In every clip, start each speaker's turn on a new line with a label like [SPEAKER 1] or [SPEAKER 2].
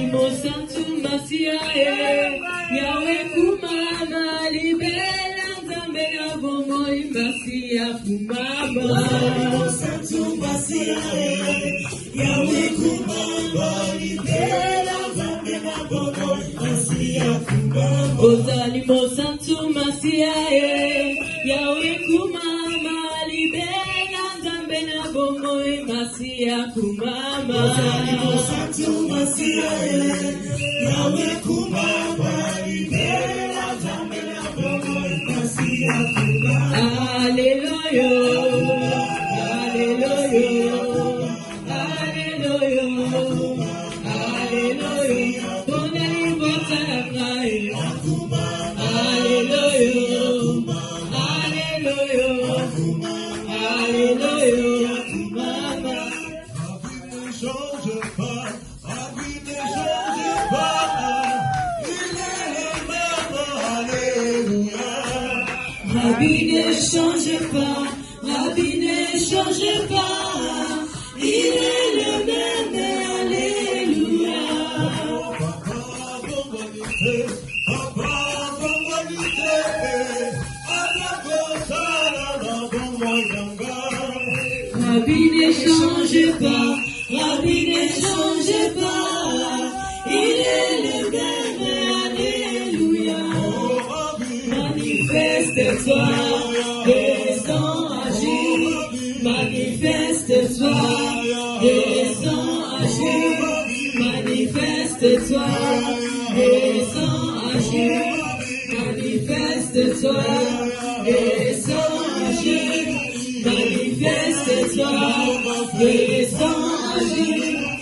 [SPEAKER 1] Ozalimo Santu Masiae, Yahweh Kumama, Libela Zambena Bomoi Masia Kumama. Ozalimo Santu Masiae, Yahweh Kumama, Libela Zambena Bomoi Masia Kumama. Ozalimo Santu Masiae, Yahweh Kumama, Libela Zambena Bomoi Masia Kumama. Ozalimo Santu Masiae, Yahweh Kumama, Libela Zambena Bomoi Masia Kumama. Hallelujah, Hallelujah, Hallelujah, Hallelujah. Bonani Botanai, Hallelujah, Hallelujah, Hallelujah, Mama. Rabbi ne change pas, Rabbi ne change pas, il est le même, alléluia. Rabbi ne change pas, Rabbi ne change pas, il est le même, alléluia. Manifeste-toi, descends agir. Manifeste-toi, descends agir. Manifeste-toi, descends agir. Manifeste-toi, descends agir. Manifeste-toi, descends agir.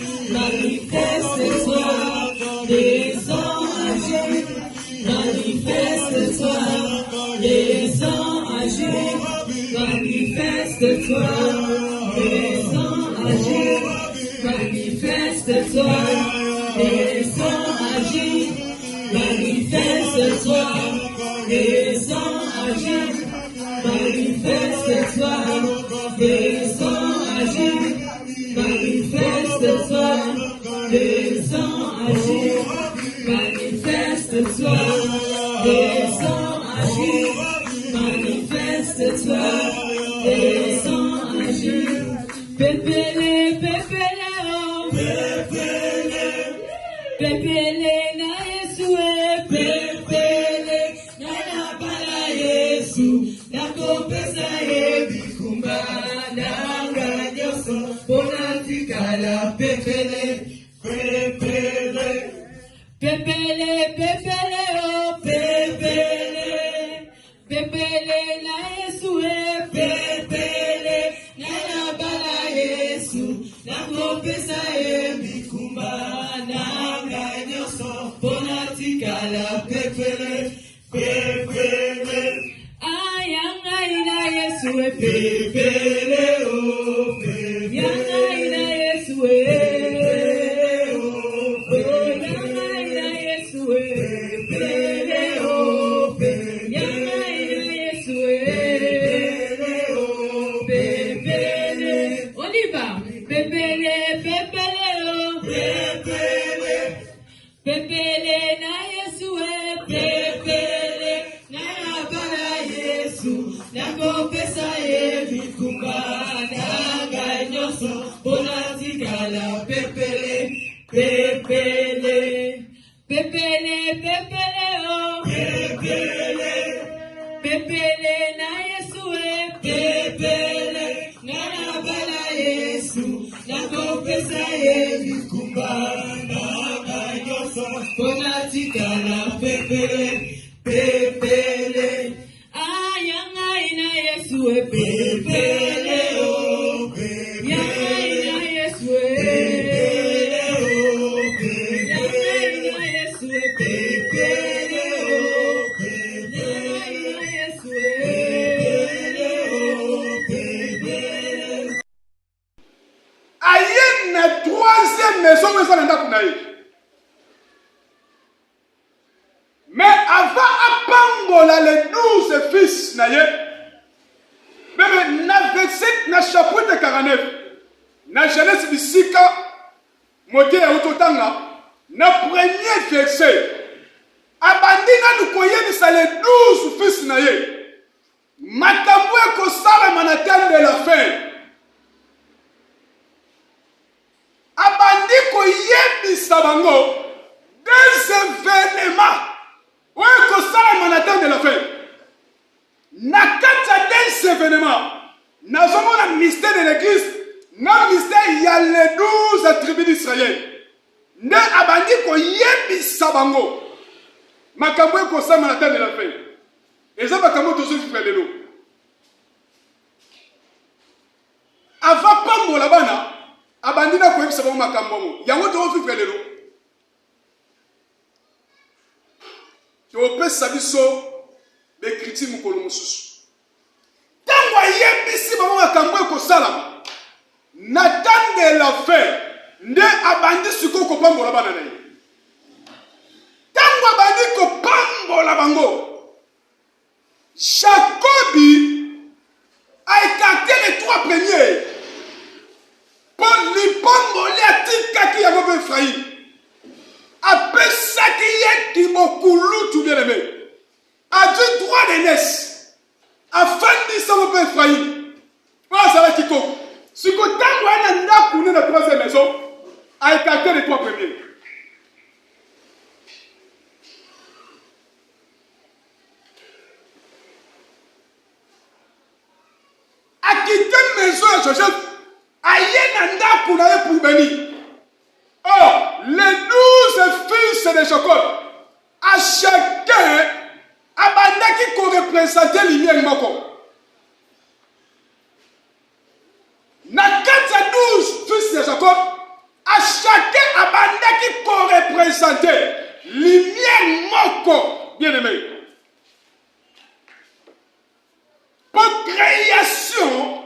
[SPEAKER 1] Manifeste-toi, descends agir. Manifeste-toi, descends agir. Manifeste-toi, descends agir. Manifeste-toi, descends agir. Manifeste-toi, descends agir. Manifeste-toi, descends agir. Manifeste-toi, descends agir. Manifeste-toi, descends agir. Manifeste-toi, descends agir. Pépélé, pépélé, oh, pépélé, pépélé, na Yesue, pépélé, na la bala Yesu, na kopesa yebikumba, na nganyoso, bonatikala, pépélé, pépélé, pépélé, pépélé, oh, pépélé, pépélé, na Yesue, pépélé, na la bala Yesu, na kopesa yebikumba, na nganyoso, bonatikala, pépélé, pépélé, ayanga ina Yesue, pépélé, oh, pépélé, yanga ina Yesue. Pepele na Yesue, pepele na bala Yesu, na kopesa yebikumba, na ganyoso, bonatikala, pepele, pepele, pepele, pepele, oh, pepele, pepele na Yesue, pepele na bala Yesu, na kopesa yebikumba, bonatikala, pepele, pepele, ayanga ina Yesue, pepele, oh, yanga ina Yesue, pepele, oh, yanga ina Yesue, pepele, oh, yanga ina Yesue, oh, pepele.
[SPEAKER 2] Aïe, na troisième maison, mais ça n'a pas. Mais avant Apangola les 12 fils naye, même na verset na chapitre 49, na Genèse bisika moté ya utotanga, na premier verset, abandi nanu koyebisa les 12 fils na ye. Makambo ekosalama na temps de la fin. Abandi koyebisa bango des événements oyo ekosalama na temps de la fin. Na kati ya des événements, nazomona mystère de l'église, na mystère ya les 12 tribus d'Israël. Nde abandi koyebisa bango makambo ekosalama na temps de la fin. Eza makambo tozovivre lelo. Ava pambola bana, abandi na koyebisa bango makambo mo. Yango tozovivre lelo. Topesa biso bekriti mukolo mosusu. Tango ayebisi bango makambo ekosalama na temps de la fin, nde abandi siko kopambola bana na ye. Tango abandi kopambola bango, Jacobi a écarté les 3 premiers pour lui pamboler à tikaki ya mobe Ephraïm. Apesaki ye kimokulu tu bien aimé. A dit droit d'aînesse. Afin de sa mobe Ephraïm. Voilà ça va kiko. Si que tango a un ndaku na 3e maison, a écarté les 3 premiers. A quitté maison à Joseph, a yénanda pour aller pour bénir. Or, les 12 fils de Jacob, à chacun, abandaki qu'on représentait l'imier moko. Na 12 fils de Jacob, à chacun abandaki qu'on représentait l'imier moko. Bien aimé. Pour création,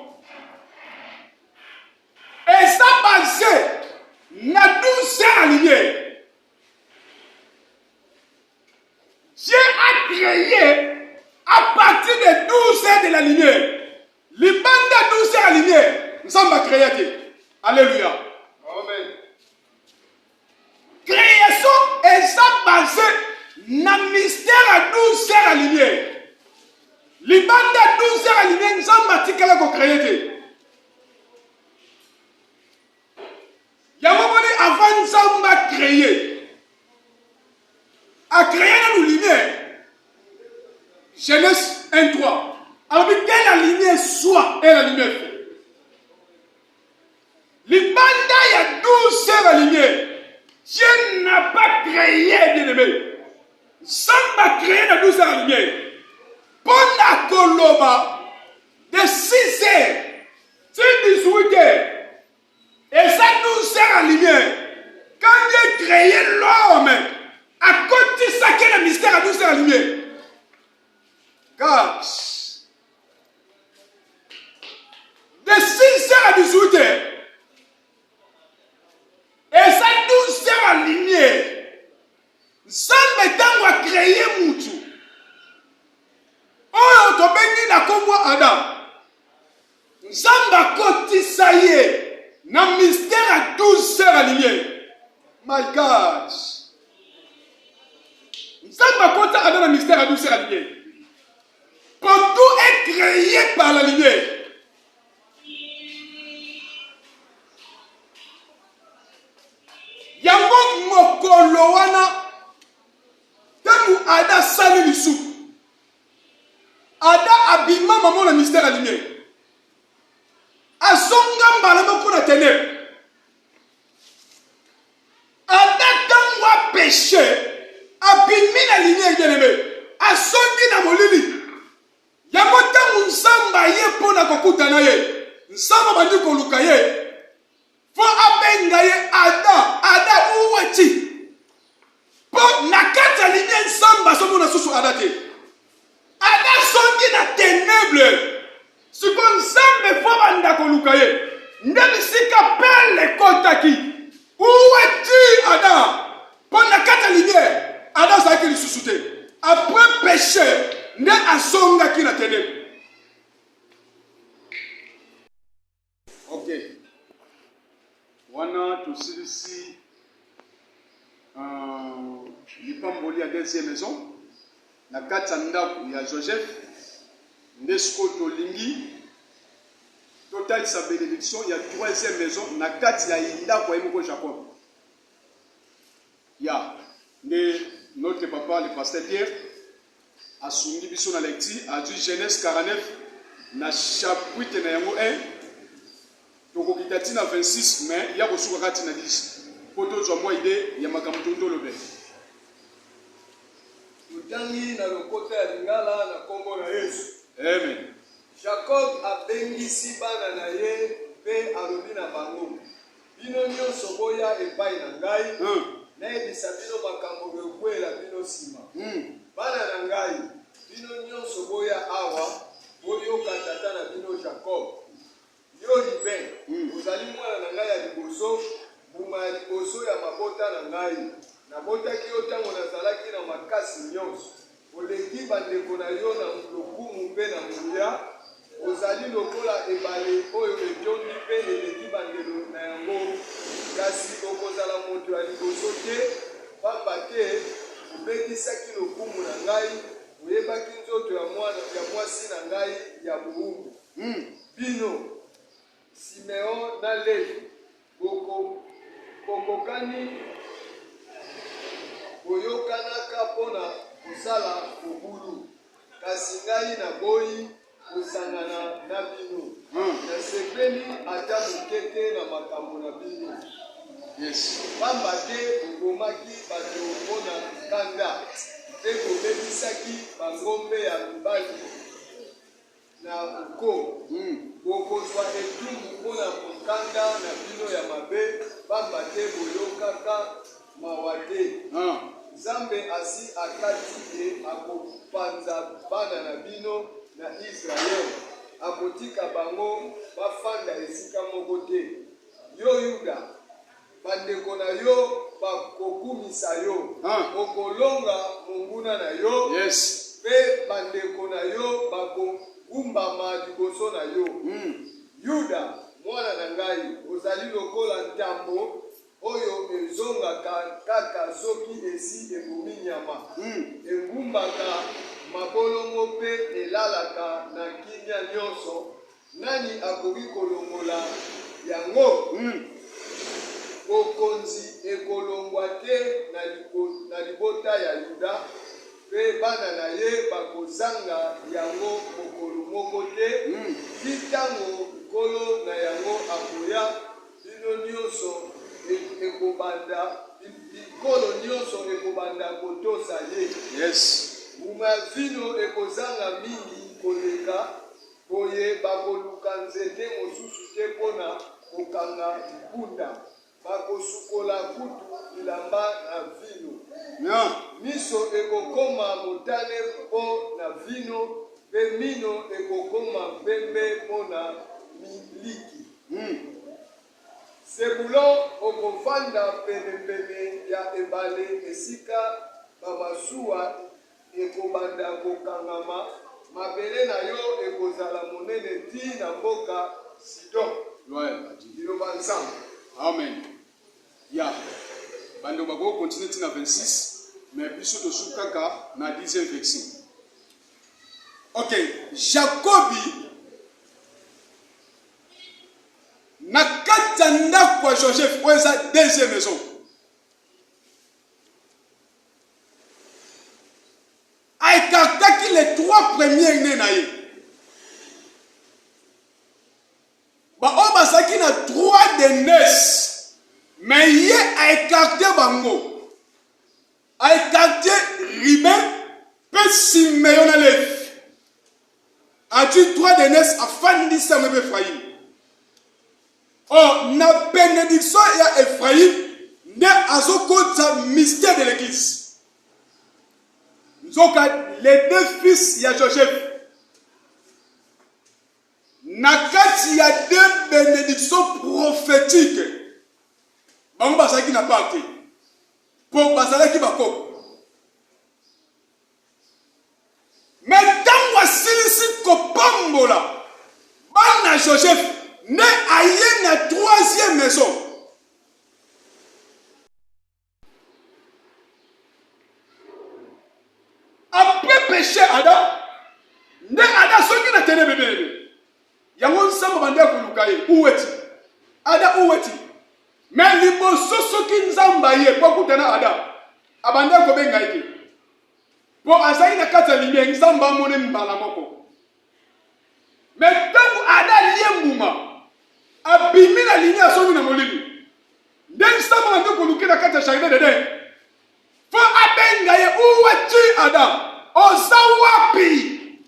[SPEAKER 2] et ça basé na 12 heures alignés. Dieu a créé à partir de 12 heures de la lignée. Les bandes de 12 heures alignés, nous sommes créés. Alléluia. Amen. Création et ça basé na mystère à 12 heures alignés. Les bandes de 12 heures alignés, nous sommes créés. Il y a un moment avant Nzamba créé. A créé la lumière. Genèse 1-3. Alors que la lumière soit et la lumière fait. Les bandes, il y a 12 heures à lumière. Dieu n'a pas créé, bien aimé. Nzamba créé la 12 heures à lumière. Pour la Koloba, de 6 heures, c'est 18 heures. Et ça nous sert à lumière. Quand Dieu a créé l'homme, à côté de ça, quel est le mystère à nous sert à lumière? Car de 6 heures à 18 heures, et ça nous sert à lumière. Ça maintenant a créé Moutou. Oh, tu bénis la comme Adam. Zamba côté ça y est. Na mystère à 12 heures à lumière. My God. Zamba côté Adam na mystère à 12 heures à lumière. Pour tout est créé par la lumière. Yango mokolo wana temu Ada sali lisu. Ada abima maman na mystère à lumière. Azonga mbalama pour la ténèbre. Adam wa péché. Abimi la lumière bien aimé. Azongi na molili. Yamota nzamba ye pona kokuta na ye. Nzamba bandi koluka ye. Fo abenga ye Ada uwati. Po nakata lumière nzamba somo na susu Ada te. Ada zongi na ténèbre. Si comme ça me faut banda koluka ye. Ndemi sika pele kotaki. Où es-tu Adam? Pour nakata lumière. Adam sa ki li susute. Après péché, ne asonga ki na ténèbre. Ok. Wana tusilisi lipamboli ya deuxième maison na kati ya ndako ya Joseph nde sikoyo tolingi totalisa bénédiction ya troisième maison na kati ya ndako ya moko Jacob ya nde notre papa le pasteur Pierre asungi biso na lecture a dit Genèse 49 na chapitre na yango 1 tokokita tina 26 mais ya kosuka kati na 10 po tozwa mwa ide ya makambo tondolobe
[SPEAKER 3] tutangi na lokota ya lingala na kombo na Yesu.
[SPEAKER 2] Amen.
[SPEAKER 3] Jacob abengisi bana na ye mpe alobi na bango bino nyonso boya epai na ngai nayebisa bino makambo ekwela bino nsima bana na ngai bino nyonso boya awa boyoka tata na bino Jacob yo libe ozali mwana na ngai ya liboso mbuma ya liboso ya mabota na ngai nabotaki yo ntango nazalaki na makasi nyonso oleki bandeko na yo na lokumu mpe na nguya ozali lokola ebale oyo etondi mpe eleki bandelo na yango kasi okozala moto ya liboso te pamba te obekisaki lokumu na ngai oyebaki nzoto ya mwasi na ngai ya bowumbu bino Simeon na Levi bokokani boyokanaka mpona kosala kobulu kasi ngai naboyi kosangana na bino nasepeli ata moke te na makambo na bino pamba te bokomaki bato mpona kanda mpe bobebisaki bangombe ya mibali na uko bokozwa etumbu mpona mokanda na bino ya mabe pamba te boyokaka mawa te Nzambe asi akati e akopanza bana na bino na Israel akotika bango bafanda esika moko te yo Yuda bandeko na yo bakokumisa yo okolonga monguna na yo mpe bandeko na yo bakogumbama liboso na yo Yuda mwana na ngai ozali lokola ntambo oyo ezongaka kaka soki esi ebomi nyama egumbaka mabolongo mpe elalaka na kimia nyonso nani akoki kolongola yango bokonzi ekolongwa te na libota ya Yuda mpe bana na ye bakozanga yango mokolo moko te ntango nkolo na yango akoya bino nyonso ekobanda bikolo nyonso ekobanda kotosa ye mbuma ya vino ekozanga mingi koleka boye bakoluka nzete mosusu te mpona kokanga mpunda bakosukola kutu bilamba na vino miso ekokoma motane mpo na vino mpe mino ekokoma pembe mpo na miliki Sebulon okovanda pene ya ebale esika bamasuwa ekobanda kokangama mabele na yo ekozala monene ti na mboka Sidon. Liloba Nzambe.
[SPEAKER 2] Amen. Ya. Bando bako continue tina 26 mais biso tosuka kaka na 10e verset. OK, Jacobi na kati ya ndako ya Joseph oyo eza deuxième maison aécartaki les 3 premiers nés na ye baoyo bazalaki na droit de naissance mais ye aécarte bango aécarte Ruben mpe Simeon na Levi ati droit de naissance afandisa mpe Efraïm. Oh, na bénédiction ya Ephraïm, ne azokota mystère de l'église. Nzoka les deux fils ya Joseph. Na kati ya deux bénédictions prophétiques. Bango bazaki na pas te. Po bazalaki bakoko. Mais tango asilisi kopambola bana Joseph ne aye na troisième maison. péché Adam. Nde Adam soki na tene bébé. Yango nsamba bande koluka ye. Où est-il? Adam où est-il? Mais liboso soki nzamba ye po kutana Adam. Abande ko benga ite. Po azali na kata limie nzamba mone mbala moko. Mais tangu Adam liye mbuma. Abimi na linie asongi na molili. Nde nsamba bande koluka na kata jardin de Eden. Fo abenga ye où es-tu Adam? Oza wapi?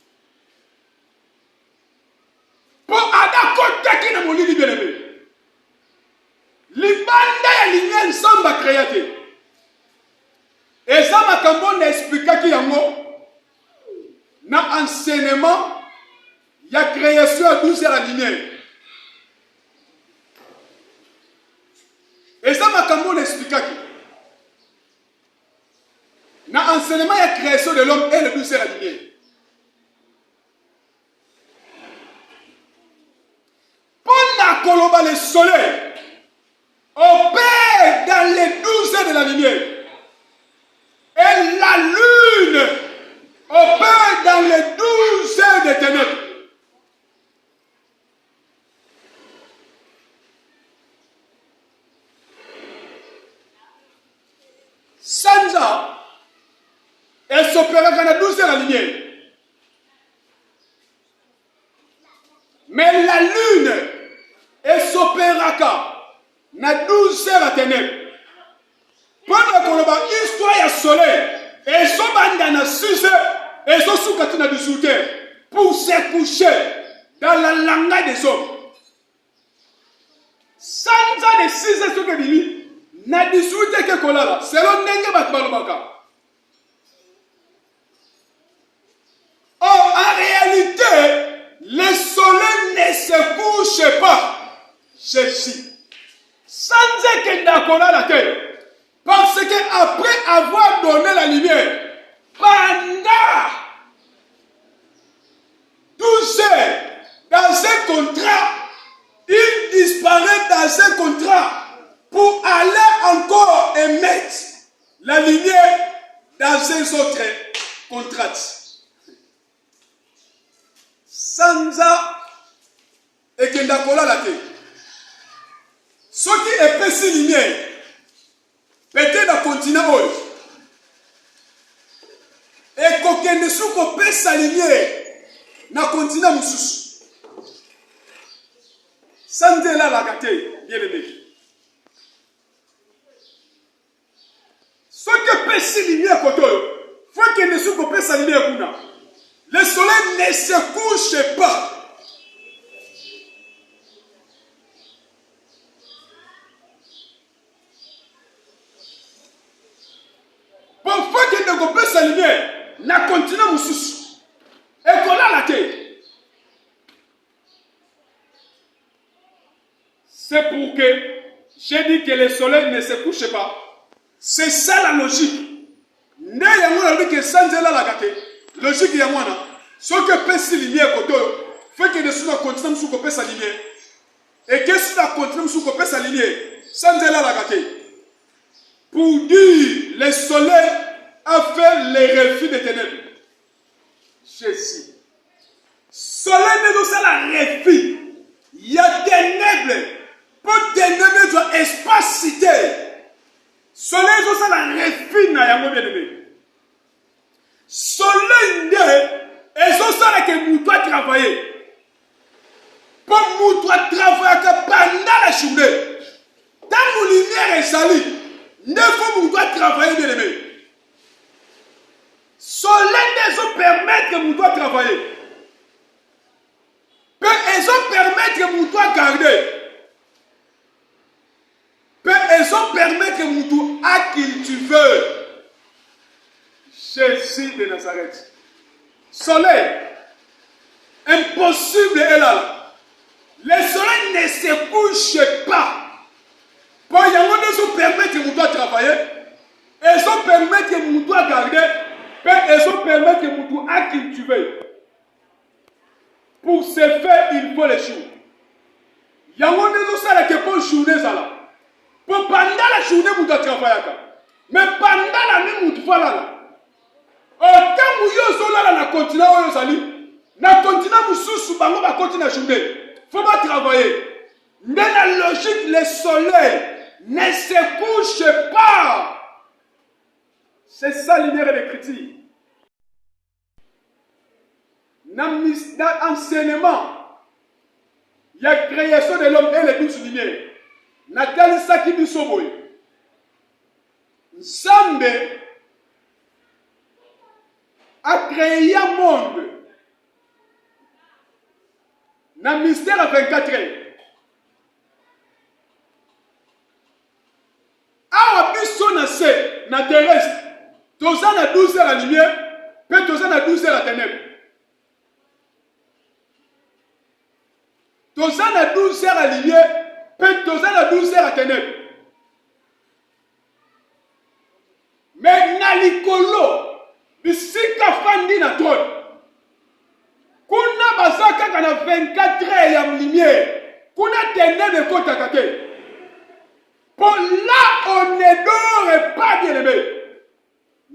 [SPEAKER 2] Po Adam kotaki na molili belebe. Libanda ya linie nsamba créaté. Et ça makambo na expliquaki yango na enseignement ya création à 12 heures à lumière. Et ça makambo na expliquaki na enseignement ya création de l'homme et le 12 heures à lumière. Pendant koloba le soleil opère dans les 12 heures de la lumière. Et la lune opère dans les 12 heures de ténèbres. Sanza, elle s'opère dans les 12 heures de la lumière. Mais la lune, elle s'opère dans 12 heures de ténèbres. Pendant qu'on a histoire ya soleil, et sont bandés dans 6 heures, et sont sous katina de soutien pour se coucher dans la langue des hommes. Sans de 6 heures, ce que dit, n'a dit soutien que kolala, c'est l'on n'est pas balobaka. Or, en réalité, le soleil ne se couche pas. Ceci. Sans que d'akola la terre. Parce qu'après avoir donné la lumière, pendant 12 heures, dans un contrat, il disparaît dans un contrat pour aller encore émettre la lumière dans un autre contrat. Sans ça, et qu'il n'a pas la terre. Ce qui est précis lumière, peut-être dans le continent et qu'on ne soit qu'on peut s'aligner dans le continent moussous. Sans de là la gâte, bien aimé. Ce que peut s'aligner à côté, il faut qu'il ne soit qu'on peut s'aligner à côté. Le soleil ne se couche pas. Na continent moussous. Et qu'on a la terre. C'est pour que j'ai dit que le soleil ne se couche pas. C'est ça la logique. Ne yamona dit que sans la gâte. Logique yamona. Ce que peut s'aligner côté, fait que sur le continent moussous peut s'aligner. Et que sur le continent moussous peut s'aligner. Sans la gâte. Pour dire le soleil a fait les refus des ténèbres. Jésus. Soleil ne doit pas la refus. Il y a ténèbres. Pour ténèbres, il y a espace cité. Soleil doit pas la refus. Soleil ne est pas que nous doit travailler. Pour nous doit travailler pendant la journée. Tant que la lumière est salie, ne faut nous doit travailler de l'aimer. Soleil ne permettre que nous doit travailler. Ils ont permettre que nous doit garder. Ils ont permettre que nous doit cultiver. Jésus de Nazareth. Soleil, impossible est là. Le soleil ne se couche pas. Pour y avoir des permettre que nous doit travailler. Ils ont permettre que nous doit garder. Ils ont permis que nous doit cultiver. Pour ce faire, il faut les jours. Il y a un des qui pour journée. Pour pendant la journée, nous devons travailler. Mais pendant la nuit, nous devons aller. Autant que ozolala na continent oyo ozali na continent mosusu bango bakoti na journée faut pas travailler. Dans la logique, le soleil ne se couche pas. C'est ça l'univers de l'écriture. Dans l'enseignement, il y a la création de l'homme et les 12 lumières. Nathalie Saki Bisoboy. Nzambe a créé un monde. Dans le mystère à 24 heures. Awa biso na se na terrestre. Toza na 12 heures à lumière, puis toza na 12 heures à ténèbres. Toza na 12 heures à lumière, puis toza na 12 heures à ténèbres. Mais na likolo, bisika fandi na trône. Kuna bazaka kana 24 heures ya lumière. Kuna ténèbres kotaka te. Pour là, on ne dort pas, bien aimé.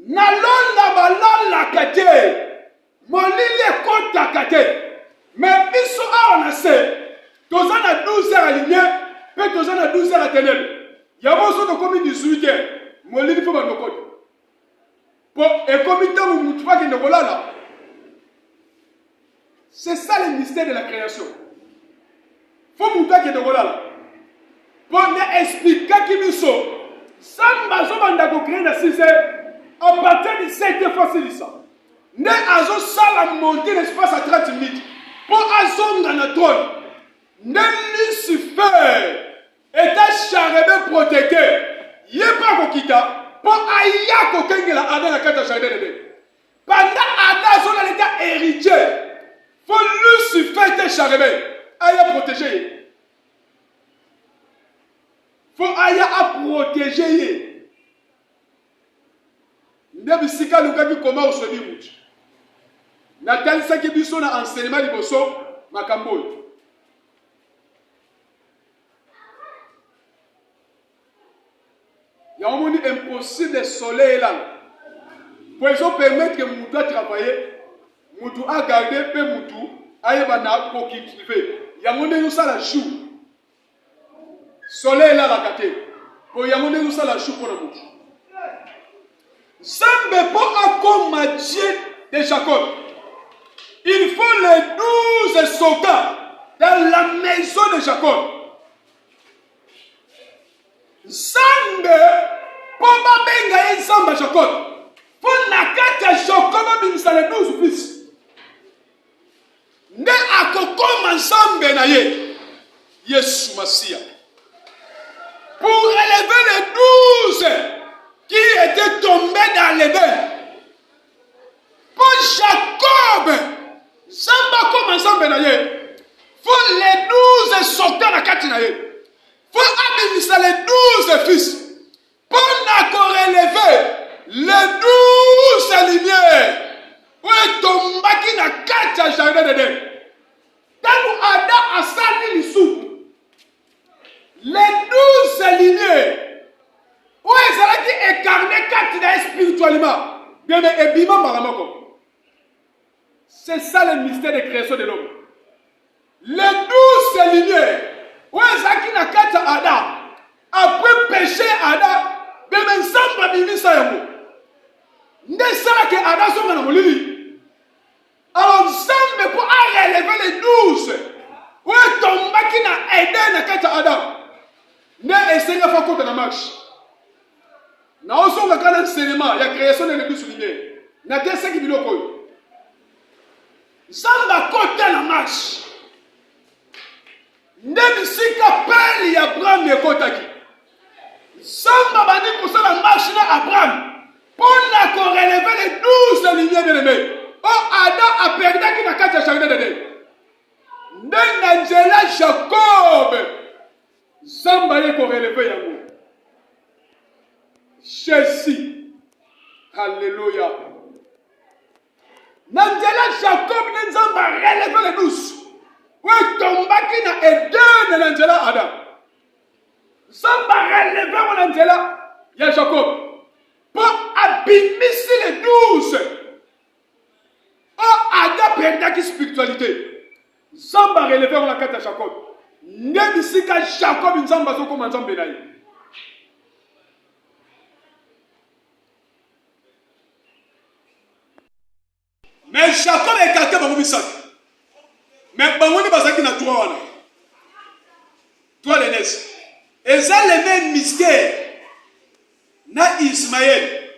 [SPEAKER 2] N'allons là-bas, la kate. Mon lit contre kate. Mais biso a on a sait. Tous en a 12 heures à lumière, puis tous en a 12 heures à ténèbres. Il y a besoin de commis 18 heures. Mon lit faut pas me côté. Et comme il temps où nous trouvons qu'il ne voilà là. C'est ça le mystère de la création. Faut montrer qu'il ne voilà là. Pour nous expliquer qu'il nous sauve. Samba Zobanda ko créer na 6 heures. À partir de 7 fois c'est ça. Ne azo sala monter l'espace à 30 minutes. Pour azonga na trône. Ne Lucifer était charébé protégé. Yé pas ko kita. Pour aya ko kengela Adam na kata jardin de. Pendant Adam zona l'état héritier. Pour Lucifer était charébé. Aya protégé. Faut aller à protéger. Ndebi sika lukaki comment on se dit. Nathalie Saki biso na enseignement liboso makambo. Il y a un monde impossible de soleil là. Pour ils permettre que Moutou a travaillé, Moutou a gardé, puis Moutou a yébana pour qu'il vive. Il y a un monde où ça la joue. Soleil là la kate. Pour y amener nous ça la chou pour la bouche. Semble pas comme Dieu de Jacob. Il faut les 12 soldats dans la maison de Jacob. Semble pas benga et samba Jacob. Pour la kate Jacob bimisa les 12 fils. Ne akokoma ensemble na ye. Yesu Masia. Pour élever les 12 qui étaient tombés dans l'Éden. Pour Jacob, Samba comme ensemble naye. Faut les 12 sortir la katinaye. Faut administrer les 12 fils. Pour relever les 12 lumières. Pour tomber qui na katia jardin d'Éden. Quand Adam a sali l'issou. Les 12 lignées, où ils ont incarné 4 spirituellement, bien mais ébimant par la mort. C'est ça le mystère de création de l'homme. Les 12 lignées, où ils ont incarné 4 Adam, après péché Adam, bien mais sans pas vivre ça yamo. Ne sera que Adam soit dans mon lit. Alors ensemble pour relever les 12, où ils tombent qui n'a aidé na 4 Adam. Ne essaye à faire compte de la marche. Na oso la kana cinéma, il y a création de l'église souligné. Na tese qui biloko. Samba côté la marche. Ne bisika peli Abraham et kotaki. Samba bandi pour ça la marche na Abraham. Pour la ko relever les 12 lignées de l'aimer. Oh Adam a perdu qui na kata jardin de Dieu. N'angela Jacob. Samba yé ko relever yango. Jésus. Alléluia. N'angela Jacob n'enzamba relever les 12. Oui, tombaki na Eden n'angela Adam. Samba relever mon angela ya Jacob. Pour abîmer les 12. spiritualité. Zamba relevé on la carte à Jacob. N'est ici qu'à Jacob une zamba so comme un zamba naï. Mais Jacob est quelqu'un dans Mobisac. Mais Bango ne pas qui n'a trois wana. Toi les nes. Et ça les mêmes mystères. Na Ismaël.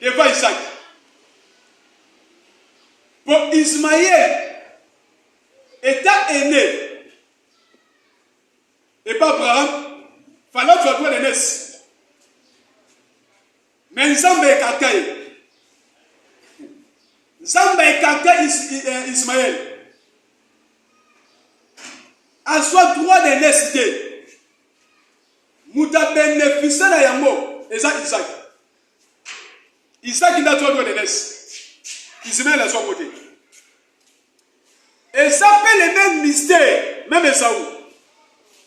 [SPEAKER 2] Devant Isaac. Pour Ismaël étant aîné et pas Abraham, fallait que tu sois les nes. Mais Nzambe est quelqu'un. Nzambe est quelqu'un Ismaël. À soit droit de nesté. Mouta bénéficié na yango. Et ça Isaac. Isaac il a droit de nes. Ismaël a son côté. Et ça fait les mêmes mystères. Même Esaou.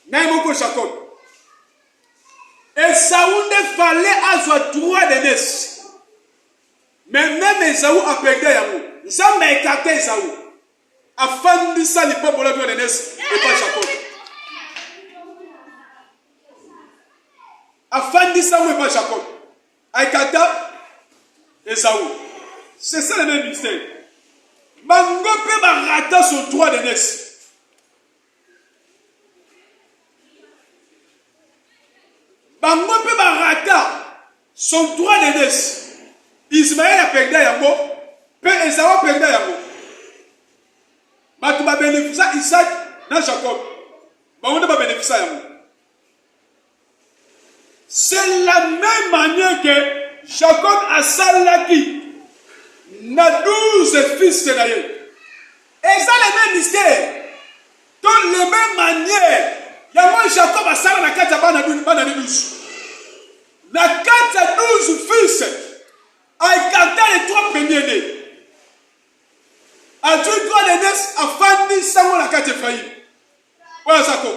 [SPEAKER 2] Naïmoko Jacob. Esaou ne fallait avoir droit de nes. Mais même Esaou a perdu Yamou. Nzambe a écarté Esaou. Afin de ça, il peut pas droit de nes et pas Jacob. Afin de ça, et pas Jacob. A écarté Esaou. C'est ça le même mystère. Bango peut rater son droit de nes. Bango peut rater son droit de nes. Ismaël a perdu Yango, Père Esaou a perdu Yango. Mais tu vas bénéficier Isaac dans Jacob. Bango ne va bénéficier Yango. C'est la même manière que Jacob a salaki. Na 12 fils de Naïe. Et ça le même mystère. Dans la même manière. Yango Jacob a salé la carte à Banadouche. La carte à 12 fils. A écarté les 3 premiers-nés. A tué 3 des nés afin de savoir la carte faillie. Voilà ça quoi.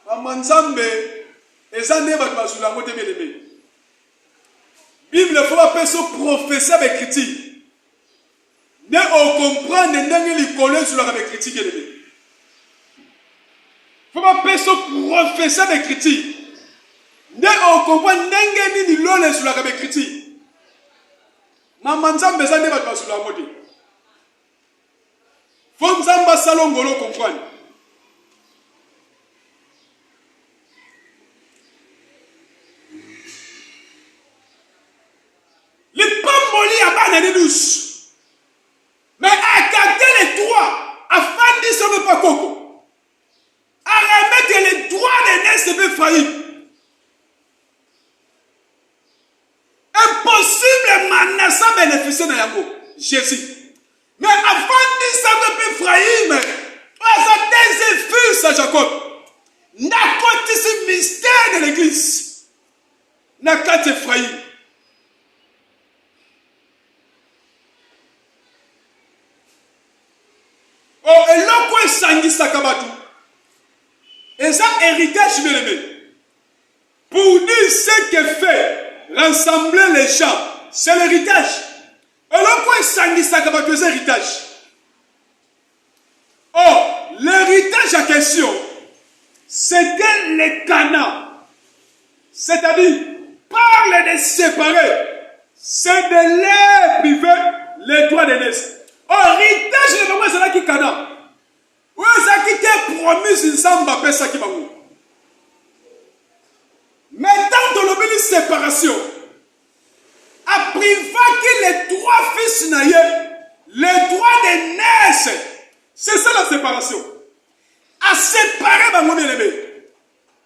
[SPEAKER 2] Mamanzambe. Et ça n'est pas sur la moitié de Bible ne faut pas se professer avec critique. Ne comprendre ne coller sur la critique. Il ne faut pas se professer avec critique. Ne comprendre ne coller sur la critique. Maman Nzambe ça ne va pas sur la mode. Faut Nzamba salongolo comprendre. Mais à capter les droits afin de ne pas coco. À remettre les droits des nés de faillir. Impossible manassa bénéficier de Yango. Jésus. Mais afin de ne pas faillir, ça des fils à Jacob. N'a pas ce mystère de l'église. N'a qu'à te faillir. Oh, et là, quoi est sangi sakabatu? Et ça, héritage, bien aimé. Pour dire ce que fait rassembler les gens, c'est l'héritage. Et là, quoi est sangi sakabatu? C'est l'héritage. Oh, l'héritage à question, c'était les canaux. C'est-à-dire, parle de séparer, c'est de les priver, les droits de naissance. Oh, héritage, le moment c'est là qui cana. Oui, ça qui t'est promis, une samba, paix, ça qui va où. Mais dans une séparation, à priver que les 3 fils naïeux, les droits des naisses, c'est ça la séparation. À séparer, mon élevé.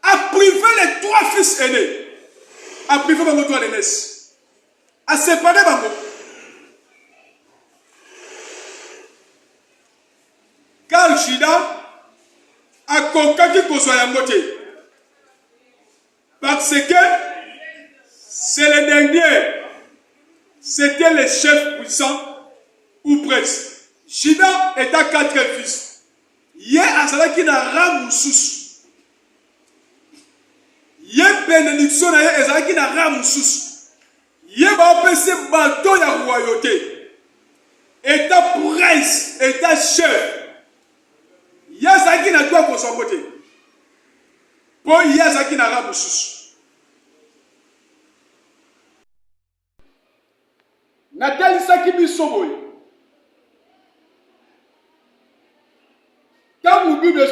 [SPEAKER 2] À priver les 3 fils aînés. À priver les droits des naisses. À séparer, car Judas a conquis pour soi en côté. Parce que c'est le dernier. C'était le chef puissant ou presque. Judas est à 4 fils. Hier, à cela qui n'a ram sous. Hier, bénédiction, à cela qui n'a ram sous. Yeba opese bateau ya royauté. État prince, état chef. Yazaki na toi ko son côté. Pour yazaki na rabu susu. Natali saki biso boye. Quand vous Bible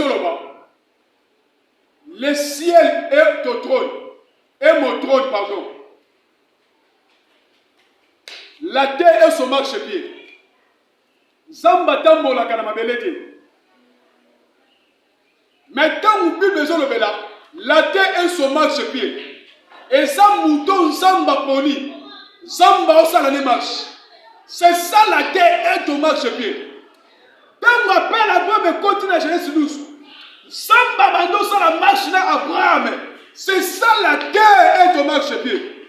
[SPEAKER 2] le ciel est au trône. Et mon trône, pardon. La terre est son marchepied. Zamba tambola kana mabelete. Mais quand vous Bible la terre est son marchepied. Et ça mouton zamba poni. Zamba osala ne marche. C'est ça la terre est au marchepied. Quand on appelle à toi de continuer à Genèse 12, Samba bando ça la marche là Abraham. C'est ça la terre est au marchepied.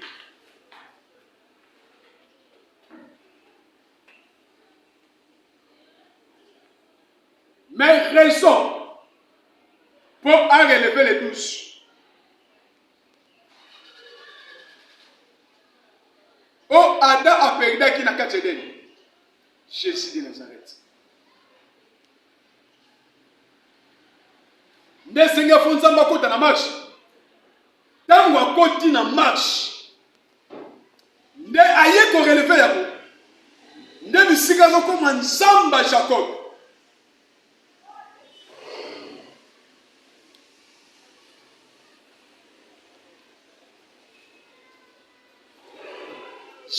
[SPEAKER 2] Mais raison pour en relever les douches. Oh, Adam a perdu qui n'a qu'à t'aider. Jésus de Nazareth. Nde senga fonza mbakota na marche. Tango akoti na marche. Nde aye ko relever yako. Nde bisika zo koma nzamba Jacob.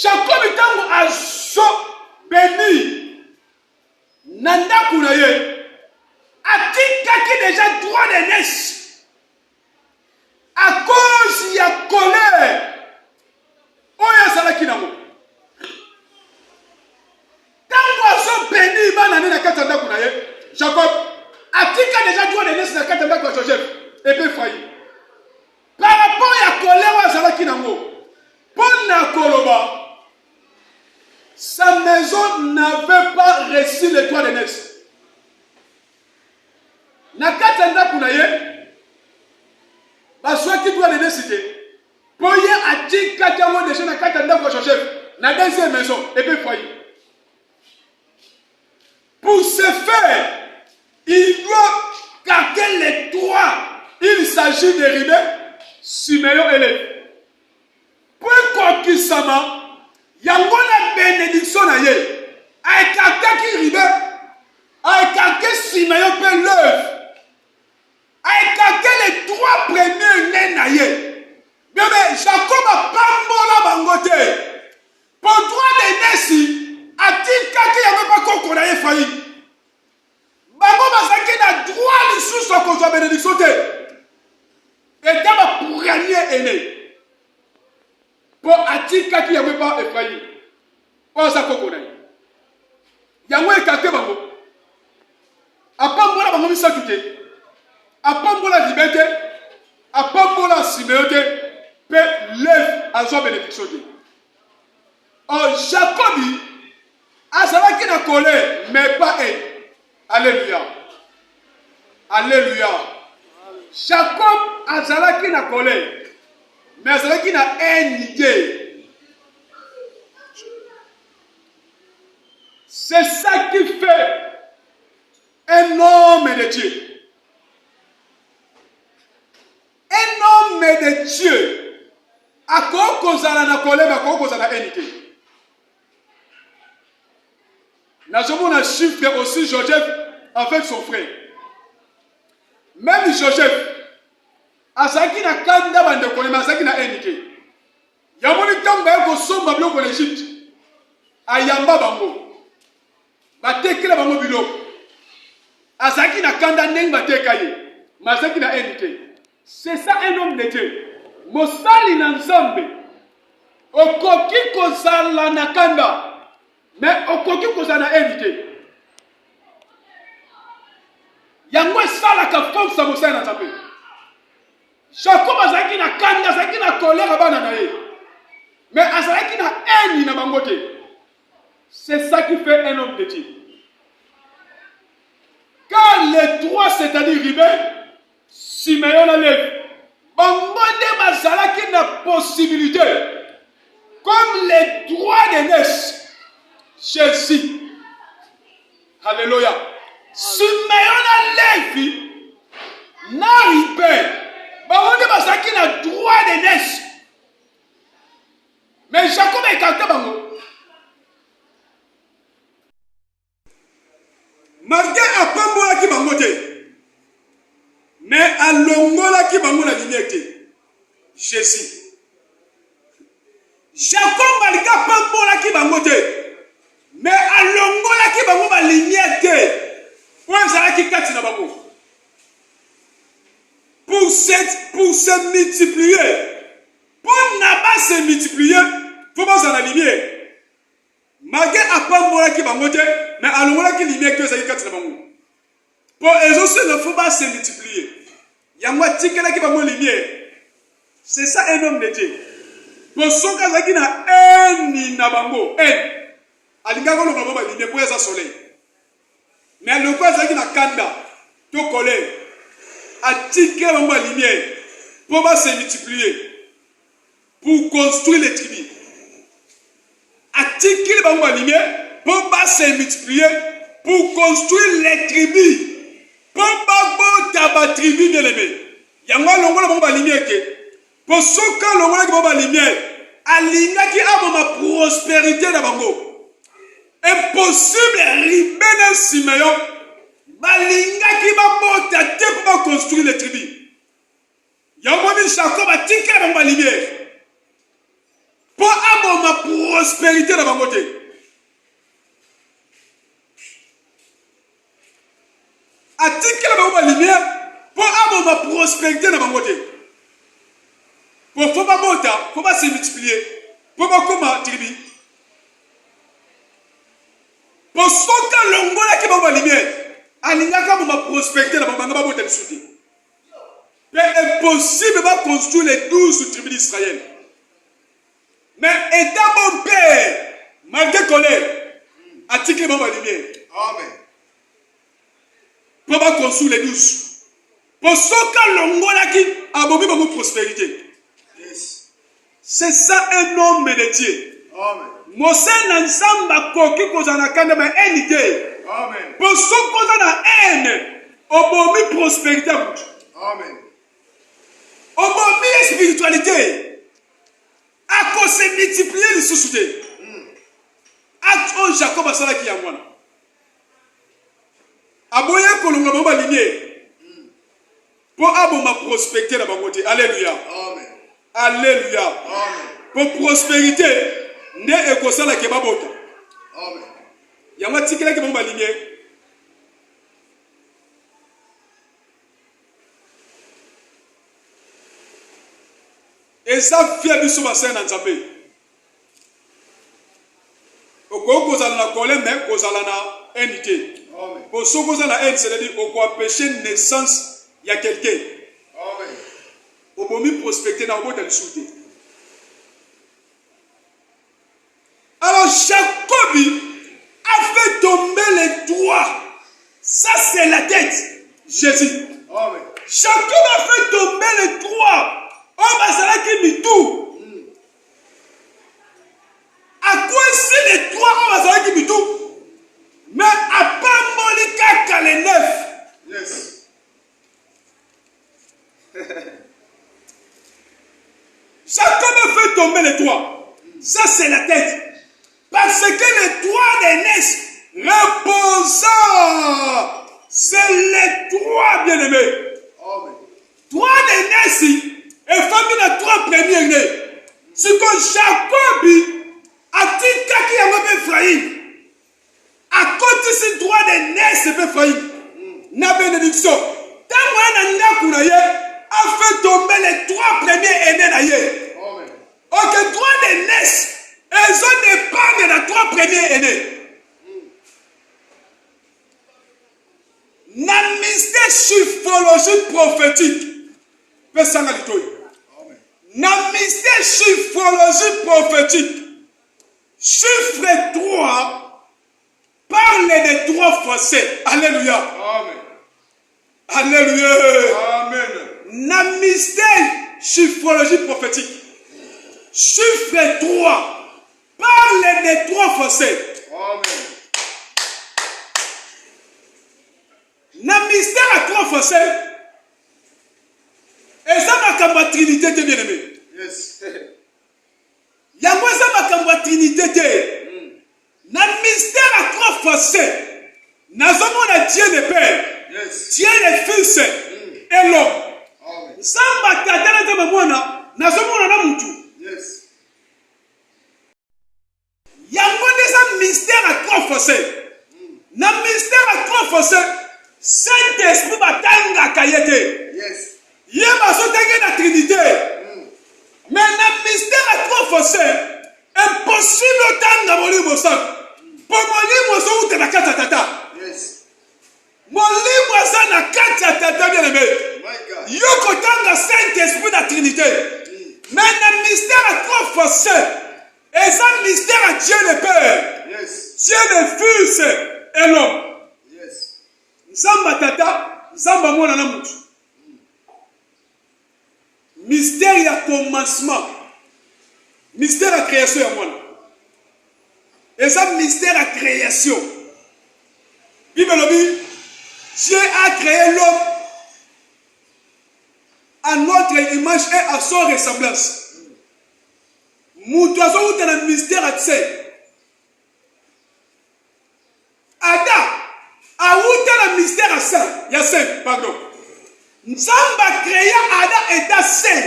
[SPEAKER 2] Jacob tango azo béni. Nanda kuna ye. Atikaki déjà droit de naissance à cause ya colère oyo azalaki nango ntango azo béni bana ne na kati ya ndako na ye Jacob atika déjà droit de naissance na kati ya ndako ya Joseph ebe failli par rapport ya colère oyo azalaki nango mpo na koloba sa maison n'avait pas reçu le droit de naissance. Na kati ndaku na ye baswaki doit de décider pour y atika tango déjà na kati ndaku Joseph na deuxième maison et puis foyer. Pour ce faire, il doit garder les droits. Il s'agit de Ribé, Simeon et Lévi. Pour quoi qu'il s'ama, yango la bénédiction na ye, a écarté Ribé, a écarté Simeon et Lévi. A écarté les trois premiers nés na ye. Bien, Jacob a pambola bangote. Pour droit de nesi, a dit qu'il n'y avait pas qu'on ait failli. Bango basaki na droit de sous qu'on soit bénédiction. Et dans ma premier aîné. Pour atika qu'il n'y avait pas effrayé. Pour ça qu'on ait. Yango écarté bango. A pambola bango misa kite. A pambola liberté, a pambola siméoté, peut lève à son bénédiction. Oh, Jacob, a savoir qu'il a colère, mais pas elle. Alléluia. Alléluia. Jacob, a savoir qu'il a colère, mais a savoir qu'il a une idée. C'est ça qui fait un homme de Dieu. Un homme de Dieu a kozala na koleba kozala na unité. Nous avons un chiffre aussi Joseph avec son frère. Même Joseph, azaki na kanda bande kolema azaki na unité. Yamoni tamba ko somba biloko en Égypte. Ayamba bango. Batekela bango biloko. Azaki na kanda ndenge batekaye. Mazaki na unité. C'est ça un homme de Dieu. Mosali na nzambe. Okoki kozala na kanda. Mais okoki kozala na unité. Yango sala ka force sa mosali na nzambe. Jacob azaki na kanda, azaki na colère bana na ye. Mais azaki na haine na bangote. C'est ça qui fait un homme de Dieu. Car les trois, c'est-à-dire Ribé, Simeon a levé. Bambonde bazala qui n'a possibilité. comme les droits d'aînesse. Jésus. Alléluia. Simeon a Lévi. N'arrive. Baronde basaki na droit d'aînesse. Mais Jacob est écarté bango. Malgré apambola ki bango te. Mais alongola ki bango na lignée te. Jésus. Jacob malgré apambola ki bango te. Mais alongola ki bango ba lignée te. Pour ezala ki kati na bango. Pour se multiplier. Pour n'a pas se multiplier, faut pas s'en aligner. Malgré apambola ki bango te, mais alongola ki lignée que ezali kati na bango. Pour les autres ne faut pas se multiplier. Yangwa tikela ki bango lignée. C'est ça un homme de Dieu. Pour son cas qui na eni na bango, en. Alinga ko lokabo ba lignée pour esa soleil. Mais le cas qui na kanda, to collé. Atikela bango lignée pour pas se multiplier. Pour construire les tribus. Atikela bango lignée pour pas se multiplier. Pour construire les tribus. Pour pas taba tribu bien aimé. Yangwa longola bango lignée ke. Pour ce cas longola ki bango lignée. Alinga ki abo ma prospérité na bango. Impossible ribena Simeon. Balinga ki ba mota te pour construire les tribus. Yangwa mi Jacob a tikela bango lignée. Pour abo ma prospérité na bango te. Atikela bango lignée pour abo ma prospérité na bango te. Pour faut pas monter, faut pas se multiplier. Pour pas comment tribu. Pour sauter longola qui bango lignée. Alinga ka ma prospérité na bango ba monter soutien. C'est impossible de construire les 12 tribus d'Israël. Mais étant mon père, malgré colère, atikela bango lignée. Amen. Pour pas construire les 12. Pour sauter longola qui a bango prospérité. C'est ça un homme de Dieu. Amen. Mose Nansamba koki kozana kanda ma enité. Amen. Pour ce kozana haine, obomi prospérité. Amen. Obomi spiritualité. A cause se multiplier les sous-soutés. Acte Jacob a sala ki yangwana. Aboye kolonga mamba lignée. Pour aboma prospérité na bangote. Alléluia. Amen. Alléluia. Amen. Pour prospérité, ne ekosala ke babota. Amen. Yama tikela ke bomba lignée. Et ça fait biso basena nzambe. Oko kozala na colère mais kozala na unité. Amen. Pour ce kozala haine, c'est-à-dire oko empêcher naissance il y a quelqu'un. Amen. Au moment prospecter dans le souté. Alors Jacob a fait tomber les doigts. Ça c'est la tête. Jésus. Amen. Jacob a fait tomber les doigts. Oh basala qui mit tout. À quoi c'est les doigts oh basala qui mit tout. Mais à pas molika qu'à les neuf. Yes. Jacob a fait tomber les doigts. Ça c'est la tête. Parce que les doigts d'aînesse reposant. C'est les doigts bien-aimés. Doigts d'aînesse et famille na trois premiers nés. C'est que Jacob a dit qu'il y a un Ephraïm. À côté de ces droits d'aînesse et Ephraïm. Na bénédiction. Tant qu'on a fait tomber les trois premiers aînés d'ailleurs. Ok, droit d'aînesse. Elles ont dépend de les trois premiers aînés. Na mystère chiffrologie prophétique. Na mystère chiffrologie prophétique. Chiffre 3 parle des trois fossés. Alléluia. Amen. Alléluia. Amen. Na mystère chiffrologie prophétique. Chiffre 3 rôle des trois facettes.
[SPEAKER 3] Amen.
[SPEAKER 2] Na mystère à trois facettes. Et ça makambo ya Trinité te bien aimé.
[SPEAKER 3] Yes.
[SPEAKER 2] Yango ça makambo ya Trinité te. Na mystère à trois facettes. Nazomona Dieu le Père.
[SPEAKER 3] Yes.
[SPEAKER 2] Dieu le Fils et l'homme.
[SPEAKER 3] Amen.
[SPEAKER 2] Samba tata na tama mwana nazomona na mutu.
[SPEAKER 3] Yes.
[SPEAKER 2] Yango des mystère à trois facettes. Na mystère à trois facettes. Saint-Esprit batanga kayete.
[SPEAKER 3] Yes.
[SPEAKER 2] Yeba sotenge na Trinité. Mais na mystère à trois facettes. Impossible otanga molimo sa. Po molimo so uta na kata tata.
[SPEAKER 3] Yes.
[SPEAKER 2] Molimo sa na kata tata bien aimé.
[SPEAKER 3] My God.
[SPEAKER 2] Yoko tanga Saint-Esprit na Trinité. Mais na mystère à trois facettes. Et ça mystère à Dieu le Père.
[SPEAKER 3] Yes.
[SPEAKER 2] Dieu le Fils et l'homme.
[SPEAKER 3] Yes.
[SPEAKER 2] Nzamba tata, nzamba mwana na mutu. Mystère ya commencement. Mystère à création ya mwana. Et ça mystère à création. Bible dit, Dieu a créé l'homme à notre image et à son ressemblance. Mutu azo uta na mystère à tse. Ada aouta la mystère à saint. Il y a saint, pardon. Nzamba créa Ada et ta saint.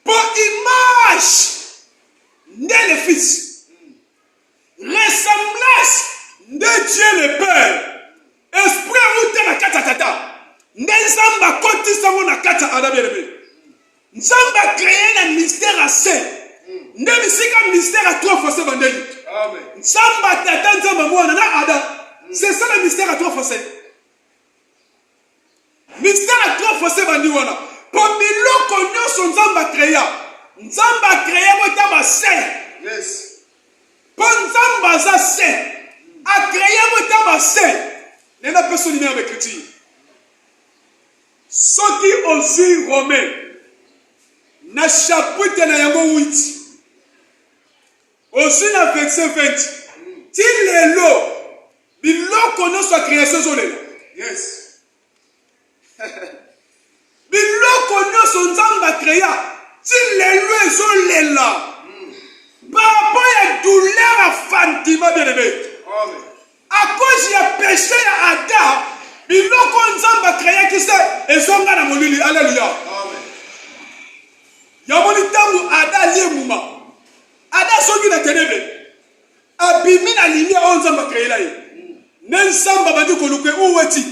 [SPEAKER 2] Pour image de le Fils. Ressemblance de Dieu le Père. Esprit outa na kata tata. Nzamba koti sango na kata Ada bien-aimé. Nzamba créa la mystère à saint. Ndebisika mystère à trois facettes bandeli.
[SPEAKER 3] Amen.
[SPEAKER 2] Nzamba tata nzamba mwana na Ada. C'est ça le mystère à trois facettes. Mystère à trois facettes bandiwana. Pour miloko nyonso nzamba créa. Nzamba créa mota ba saint.
[SPEAKER 3] Yes.
[SPEAKER 2] Pour nzamba za saint. A créa mota ba saint. Nena personne numéro avec écriture. Soki aussi romain. Na chapitre na yango 8. Aussi na verset 20. Ti lelo biloko nyonso ya création ezolela.
[SPEAKER 3] Yes.
[SPEAKER 2] Biloko nyonso nzambe akrea ti lelo ezolela. Par rapport ya douleur ya fantiment bien aimé.
[SPEAKER 3] Amen.
[SPEAKER 2] À cause ya péché ya Adam, biloko nzambe akreaki se ezonga na molili. Alléluia.
[SPEAKER 3] Amen.
[SPEAKER 2] Yamoni ntango Adam alie muma. Adam soki na ténèbre. Abimi na lumière oyo nzambe akreela ye. Nensamba bandi koluke uweti.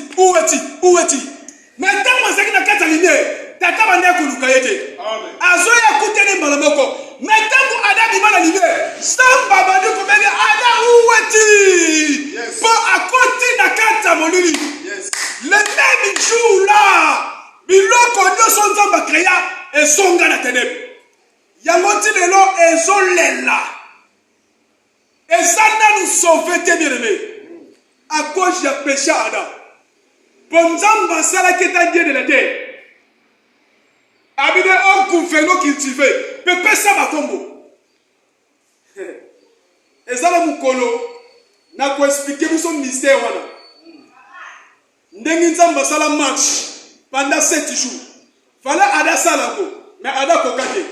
[SPEAKER 2] Mais tant que c'est na kata lumière, tata bandi koluka yete.
[SPEAKER 3] Amen.
[SPEAKER 2] Azo ya kutene mbala moko. Mais tant que Adam bima na lumière, samba bandi komeli Adam uweti.
[SPEAKER 3] Yes.
[SPEAKER 2] Pour à côté na kata molili.
[SPEAKER 3] Yes.
[SPEAKER 2] Le même jour là, biloko nyonso nzamba créa ezonga na ténèbre. Yango ti lelo ezolela. Ezana nous sauver te bien aimé. À cause du péché Adam. Pour nzamba sala qui est Dieu de la terre. Abide on koufeno cultivé. Pepe sa batombo. Ezala mukolo na ko expliquer biso mystère wana. Ndengi nzamba sala marche pendant 7 jours. Fala Ada sala ko, mais Ada kokate.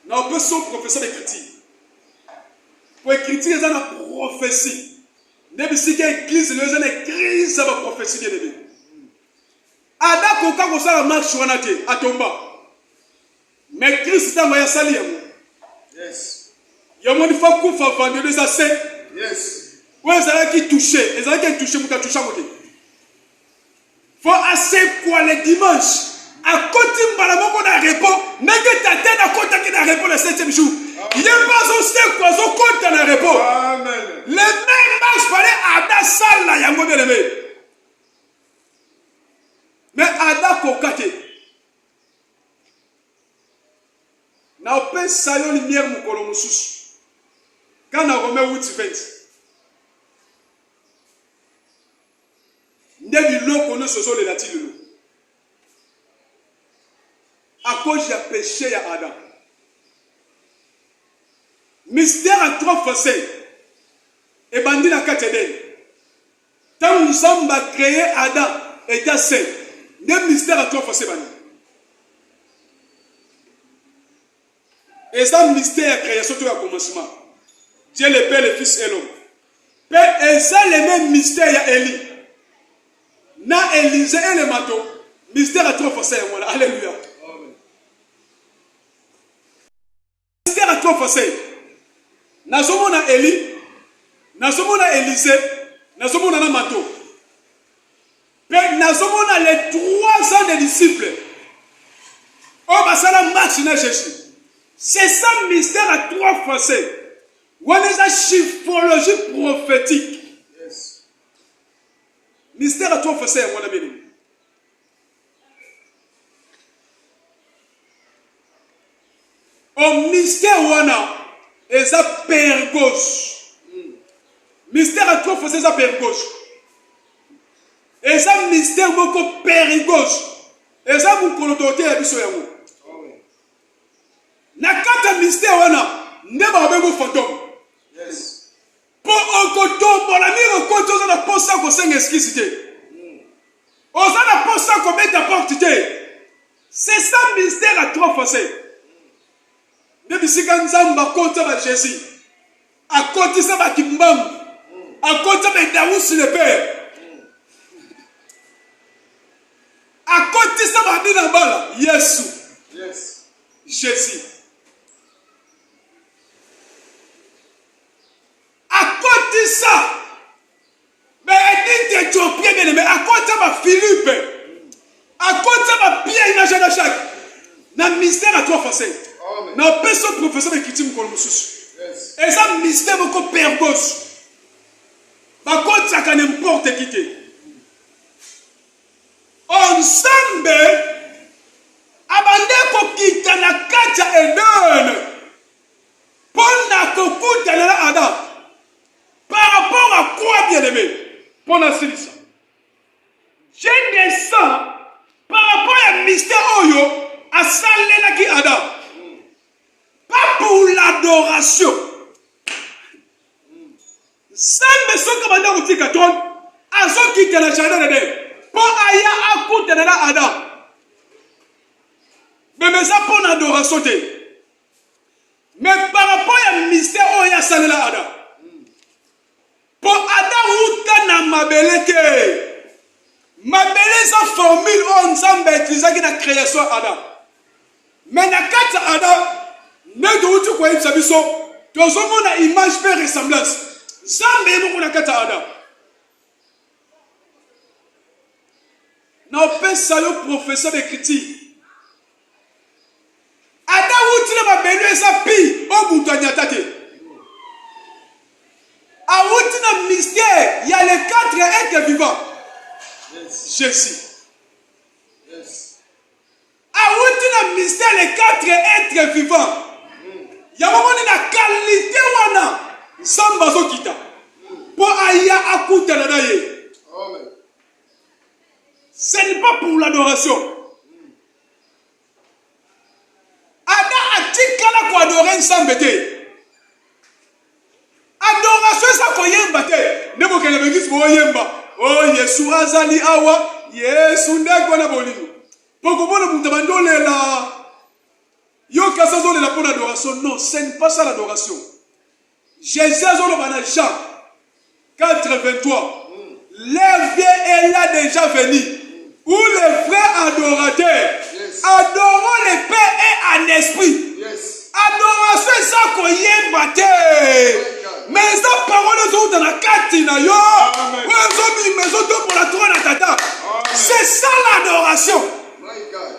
[SPEAKER 2] Na on peut son professeur d'écriture. Pour écrire ça na prophétie. Nebisika église les gens écrivent ça va prophétie bien aimé. Ada koka ko sala marche wana te atomba. Mais Christ ta moya sali yango.
[SPEAKER 3] Yes.
[SPEAKER 2] Yamo ni fa ku fa vendre ça c'est.
[SPEAKER 3] Yes.
[SPEAKER 2] Ouais ça qui toucher, et ça qui toucher muta toucher côté. Faut assez quoi le dimanche. À côté mbala moko na repos, nenge tata na kota ki na repos le 7e jour. Il est pas au sec quoi zo kota na repos.
[SPEAKER 3] Amen.
[SPEAKER 2] Le même marche fallait Ada sala yango bien aimé. Mais Ada kokate. Na ope sayo lumière mukolo mususu. Quand na Romain 8:20. Nde biloko nyonso ezolela ti lelo. À cause du péché ya Adam. à trois fossés. Et bandit la Kateden. Tant nous sommes créés Adam et Tassé. Des mystères à trois fossés. Et ça, mystère à création, tout à commencement. Dieu le Père, le Fils et l'homme. Et ça, les mêmes mystères à Élie. Na Élisée et le manteau. Mystère à trois fossés. Alléluia. Mystère à trois fossés. Nazomona Élie. Nazomona Élisée. Nazomona na manteau. Nazomona les 3 ans des disciples. Oh, bah ça la marche na Jésus. C'est ça le mystère à trois fossés. On est la chiffrologie prophétique. Yes. Mystère à trois fossés, mon ami. Au mystère wana et ça père gauche. Mystère à trois fossés, ça père gauche. Et ça mystère beaucoup père gauche. Et ça vous colodoté à biso yango. Na kata mystère wana ndeba bengo fantôme. Yes. Pour okoto pour la mire okoto na posa ko senga excusité. Oza na posa ko mettre porte. C'est ça mystère à trois fossés. Depuis que Nzamba kota ba Jésus. A côté ça ba Kimbam. A côté ba Daous le père. A côté ça ba Dinambala. Yesu. Yes. Jésus. À côté de ça, mais Éthiopien, mais à côté de Philippe, à côté de Pierre, il n'a chaque. Dans le mystère à trois fossés. Dans le personne professeur de Kitim Kolomoussous. Et ça, le mystère beaucoup père gauche. Par contre, ça can n'importe qui. Ensemble, abandonner ko kita na kacha Eden. Pona ko kuta na Adam. Par rapport à quoi, bien-aimé? Pour la solution. Je descends par rapport à mystère Oyo à Salela qui Adam. Pas pour l'adoration. Ça me sont commandés au Tikaton. À ceux qui étaient dans le jardin de Dieu. Pour Aya à côté de la Adam. Mais ça pour l'adoration. Mais par rapport à mystère Oyo à Salela Adam. Pour Adam ou na mabeleke. Mabele sa formule ensemble utilisée dans la création Adam. Mais na kata Adam, ne doit quoi il s'abisso. Tous hommes na image fait ressemblance. Zambe mo na kata Adam. Na opé salo professeur d'écriture. Adam ou tu na mabele sa pi au boutanya tate. A outina mystère, il y a les 4 êtres vivants. Yes. Jésus. Yes. A outina mystère, les 4 êtres vivants. Il y a un moment de la qualité wana. Sambazo kita. Pour aya akuta la daye. Ce n'est pas pour l'adoration. Ada atikala ko adorer Nsambete. Adoration ça ko yemba te nebo kele bengisi bo yemba oh Yesu azali awa Yesu ndeko na bolimo poko bona mutabando lela yo kasazo lela pour l'adoration non ce n'est pas ça l'adoration. Jésus azolo bana Jean 4:23 l'heure est là déjà venu où les vrais adorateurs adorons le Père et en esprit. Adoration ça ko yemba te. Mais ça parole sont dans la katina yo. Mais pour la trône à tata. C'est ça l'adoration.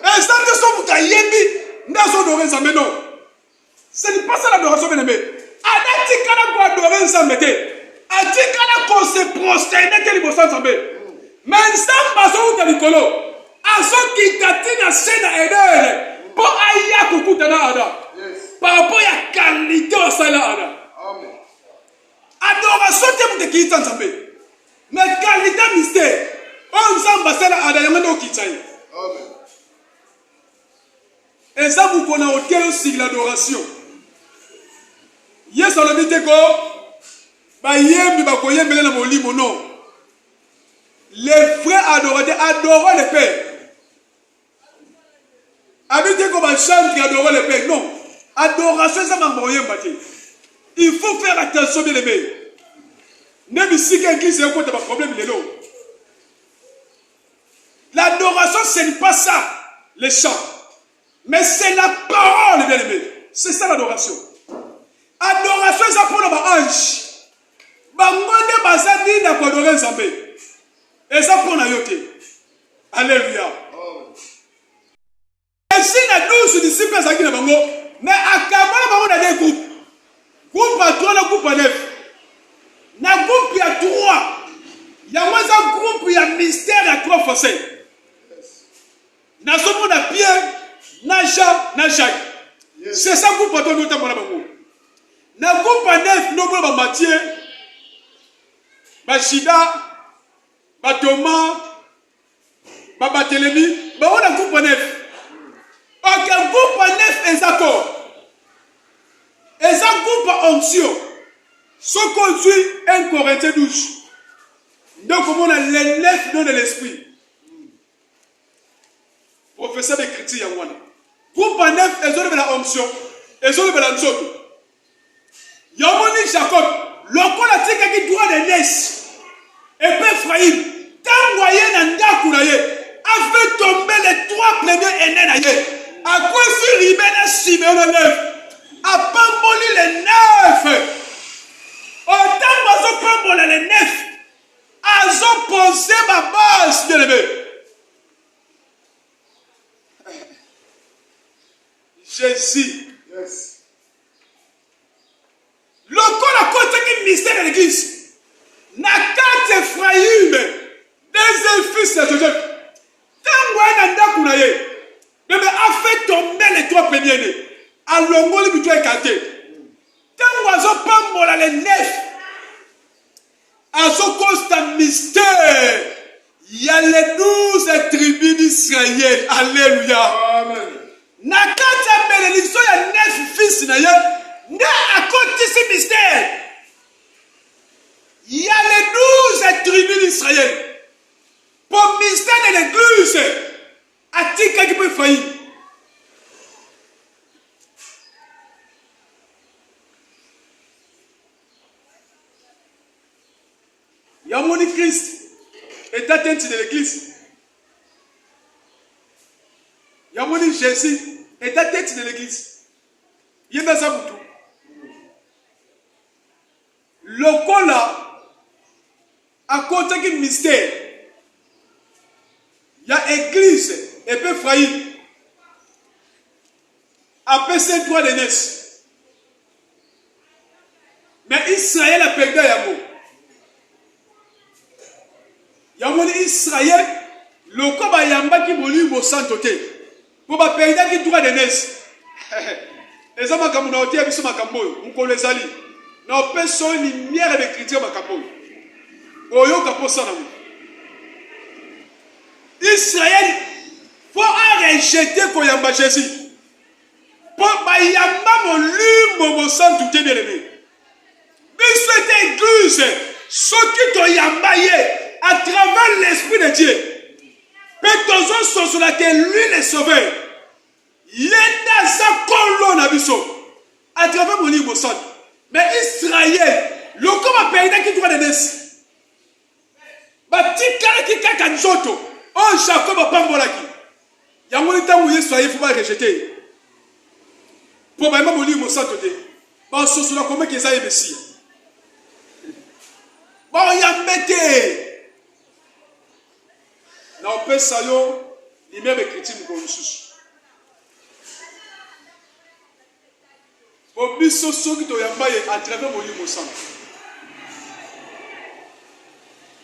[SPEAKER 2] Et ça que sont pour yembi ndazo adorer ça mais non. Ce n'est pas ça l'adoration bien aimé. Adati kana ko adorer ça mais ati kana ko se prosterner te liboso nzambe. Mais nzamba so uta likolo. Aso kitatina sena Eden. Pour aya kukutana ada. Par rapport à qualité au salaire ada. Amen. Adoration te mute kitsa nzambe. Mais qualité mystère. On nzamba sala ada yamando kitsa. Amen. Et ça vous connaissez aussi l'adoration. Yes Texte on dit que bayembi bakoyembele na molimo non. Les frères adorent le Père. Habitez comme un chant qui adore le Père. Non. Adoration, ça m'a moyen bâti. Il faut faire attention, bien aimé. Même si quelqu'un s'est un problème, il est là. L'adoration, ce n'est pas ça, les chants. Mais c'est la parole, bien aimé. C'est ça l'adoration. Adoration, ça pour les anges. Bangonde bazadi na adorer Nzambe. Et ça pour na yote. Alléluia. Et si na 12 disciples azaki na bango, mais akamala bango na des groupes. Groupe à 3 na groupe à 9. Na groupe à 3. Il y a un groupe, il y a mystère à 3 forcés. Na somo na Pierre, na Jean, na Jacques. C'est ça groupe à 3 notamment na bango. Na groupe à 9, nombre ba Matthieu, ba Judas, ba Thomas, ba Barthélemy, ba on a groupe à 9. Ok, groupe à 9 est d'accord. Et ça groupe à onction. Ce qu'on suit 1 Corinthiens 12. Donc on a les 9 dons de l'esprit. Professeur d'écriture Yangwana. Groupe à 9, ils ont la onction. Ils ont la nzoto. Yamoni Jacob. L'on a dit qu'il doit les laisser. Et puis Ephraïm. Tant moyen n'andakoulaye. A fait tomber les 3 premiers aînés. À quoi sur Ribena Simeon le 9? A pamboli les 9. Autant qu'ils ont pamboli les 9. Ils ont posé ma base de l'élevé. Jésus. Yes. Le corps a côté qui mystère de l'église. N'a qu'à Ephraïm. Des fils de Joseph. Tant moyen n'andakoulaye. Mais a fait tomber les 3 premiers nés. À l'ongo, le buto est écarté. Tant oiseau pas les 9. À ce constat mystère, il y a les 12 tribus d'Israël. Alléluia. Amen. Nakata bénédiction, il y a 9 fils. N'a à côté de ce mystère. Il y a les 12 tribus d'Israël. Pour mystère de l'église. Atika qui peut faillir. Yamoni Christ est atteint de l'église. Yamoni Jésus est atteint de l'église. Il y a ça pour tout. Le cola à côté du mystère. Il y a église. Et puis Ephraïm. Après ces 3 de naissance. Mais Israël a perdu Yamo. Yamo Israël. Le corps a yamba qui molu au centre. Pour pas perdre qui 3 de naissance. Les hommes qui ont été à Bissou Makambo. Nous connaissons les alliés. Nous pensons une lumière de l'écriture Makambo. Oyo Kapo Sanamou. Israël. Faut rejeter pour yamba Jésus. Pour yamba mon lume mon sang tout est bien aimé. Mais cette église, ce qui te yamba à travers l'esprit de Dieu. Peut-être sur la terre, lui le sauveur. Yenda sa kolon abiso. À travers mon livre mon sang. Mais Israël, le corps a perdu qui doit de naître. Batika qui kaka nzoto. Oh Jacob a pambolaki. Il y a un temps où il faut pas rejeter. Pour même mon livre, mon sang, parce que sur comment qu'ils aient Messie. Bon, il y a mété. Non, on peut saluer les mêmes critiques comme nous. Pour biso ceux qui ont à travers mon livre, mon sang.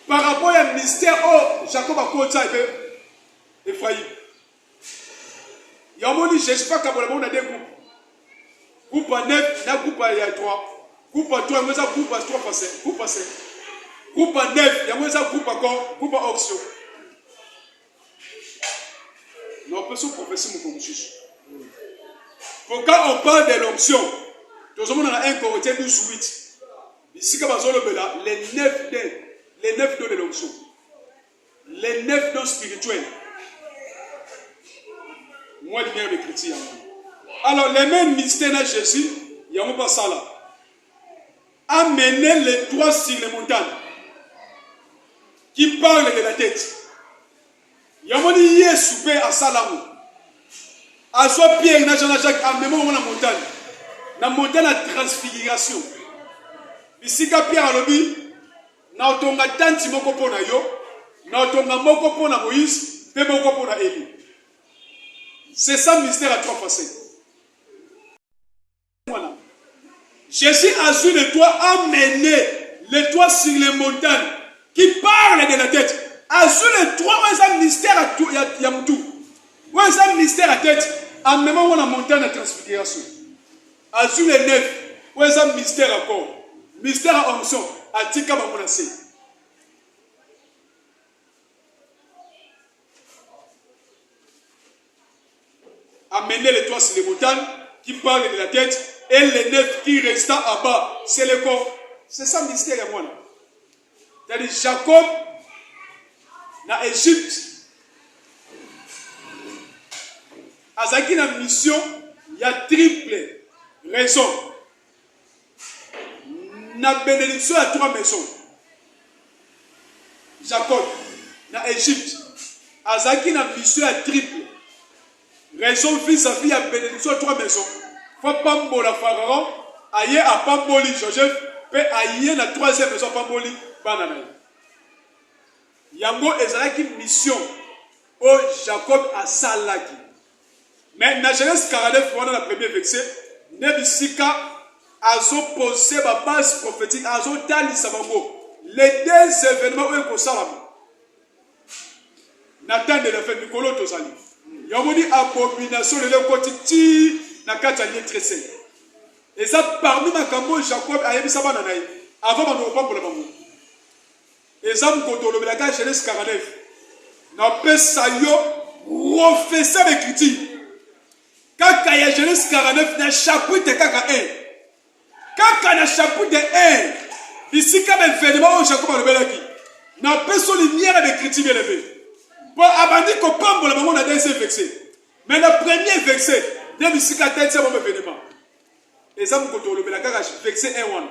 [SPEAKER 2] Par rapport à un mystère, oh, Jacob a côté Ephraïm. Il y a un je ne sais pas quand on a des groupes. Groupe à 9, un groupe à 3. Groupe à 3, il y a un groupe à 3 passés. Groupe à 5. Groupe à 9, il y a un groupe à corps. Groupe à option. Nous avons besoin de prophétie, mon commissus. Quand on parle de l'onction, Nous sommes dans 1 Corinthiens 12:8. Ici, les 9 dons de l'onction. Les 9 dons spirituels. Moi, je viens de chrétien. Alors, les mêmes mystères de Jésus, il y a pas ça là. Amener les doigts sur les montagnes qui parlent de la tête. Il y a un dit souper à Salamou. À soi Pierre, il y a amené la montagne. La montagne de transfiguration. Ici, Pierre a dit, na otonga tanti moko pona yo, na otonga moko pona Moïse, pe moko pona Élie. C'est ça le mystère à 3 facettes. Voilà. Jésus a su le toit amener les toits sur les montagnes qui parlent de la tête. A su le toit, où est un mystère à tout, il y a tout. Où est un mystère à tête, en même la montagne de transfiguration. A su les 9, où est un mystère encore. Mystère à onction, à Tika Mamonasé. Amener les toits sur les montagnes qui parlent de la tête et les 9 qui restent en bas, c'est le corps. C'est ça le mystère à moi. C'est-à-dire Jacob, dans l'Égypte, Azaki dans la mission, il y a triple raison. Na bénédiction à 3 maisons. Jacob, dans l'Égypte, Azaki dans la mission à triple. Raison vis-à-vis à bénédiction à 3 maisons. Faut pas m'bola Pharaon, aïe à Pamboli Joseph, puis aïe la 3e maison Pamboli Banana. Yango ezalaki mission au Jacob à Salaki. Mais dans Genèse 49, on a la première verset, Nebisika azo posé ma base prophétique, azo tali sabango. Les 2 événements où il faut salam. Nathan de la fête Nicolo Tozali. Yango dit abomination de l'côté na kati ya tressé. Et ça parmi ma kambo Jacob a yebi sabana naï. Avant ma no pambola bango. Et ça me contrôle la gage Genèse 49. Na pesa yo refait avec critique. Kaka ya Genèse 49 na chapitre kaka 1. Kaka na chapitre 1. Ici comme événement Jacob a lebelaki. Na pesa lumière avec critique bien élevé. Pour abandonner qu'on pambola bango na deuxième verset. Mais le premier verset de Bissika tête c'est mon événement. Et ça me contrôle la gage verset 1.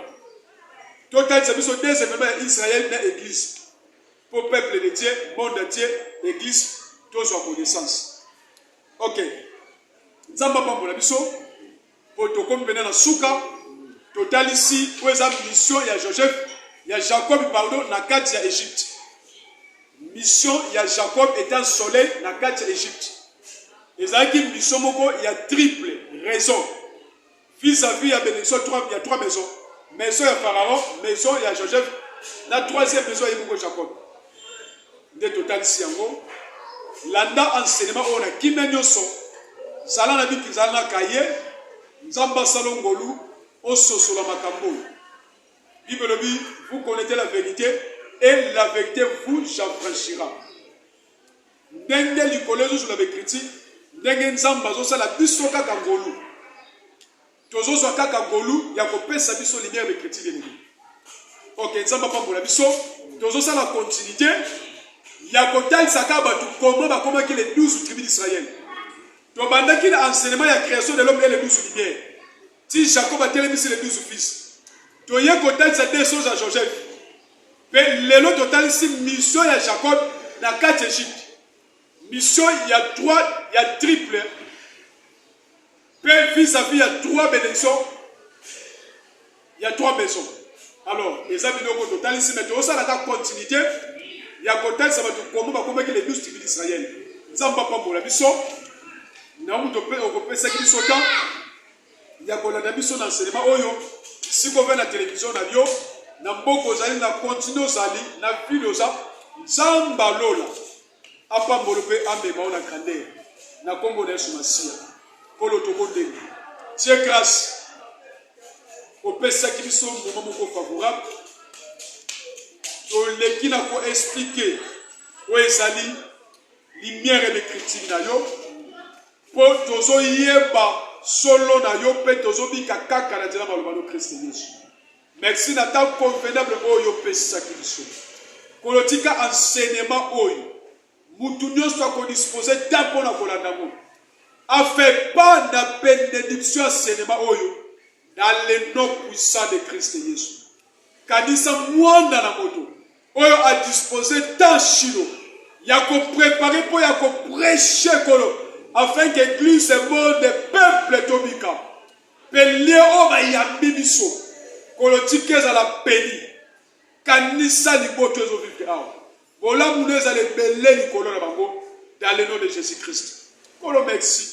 [SPEAKER 2] Total c'est sur 2 événements Israël dans l'église. Pour peuple de Dieu, monde entier, l'église, tous en connaissance. Ok. Nzamba pambola biso pour to comme venir na suka total ici où est la mission il y a Joseph, il y a Jacob pardon na kati ya Égypte. Mission il y a Jacob étant soleil na kati ya Égypte. Et ça qui mission moko il y a triple raison. Vis-à-vis il y a bénédiction il y a 3 maisons. Maison il y a Pharaon, maison il y a Joseph, la 3e maison il y a moko Jacob. De total ici yango landa enseignement on a kimenyo so sala na biki zala na kaye nzamba salongolu ososola makambo. Bible dit vous connaissez la vérité et la vérité vous affranchira. Ndenge likolezo sur la écriture ndenge nzamba zo sala biso kaka ngolu tozo zo kaka ngolu ya kopesa biso lumière écriture ni. OK nzamba pambola biso tozo sala continuité ya kotal sakaba tu comment ba comment que les 12 tribus d'Israël. To banda ki na enseignement ya création de l'homme et les 12 lumières. Si Jacob a télé les 12 fils. To ye kotal sa des choses à Joseph. Mais le total si mission ya Jacob na 4 Égypte. Mission il y a 3, il y a triple. Puis vis-à-vis il y a 3 bénédictions. Il y a 3 maisons. Alors, les amis de total ici mais ça la continuité. Il y a côté ça va te comment les 12 tribus d'Israël. Nzamba pambola biso. Na muto pe okopesa ki biso temps. Il y a kolanda biso na enseignement oyo. Si ko na télévision na bio na mboko zali na continue zali na ville oza nzamba lola. Apa mbolope ambema na grandeur. Na Congo na Yesu Masia. Kolo tokonde. Dieu grâce. Opesa ki biso moment moko favorable. Les qui n'a pas expliqué où est sali lumière de critique na yo pour tozo yeba solo na yo pe tozobika kaka na nzela maloba no Kristo Yesu. Merci na temps convenable oyo pesaki biso. Kolotika enseignement oyo mutu nyonso akodispose tampo na kolanda mo. Afin pas na bénédiction enseignement oyo dans le nom puissant de Christ Yesu. Kanisa mwanda na moto oyo a disposé tant chino ya ko préparer pour ya ko prêcher kolo afin que l'église et monde de peuple tobika pelie o ba ya bibiso kolo tikeza la peli kanisa ni boto ezo vivre awa bola muneza le belé ni kolo na bango dans le nom de Jésus Christ. Kolo merci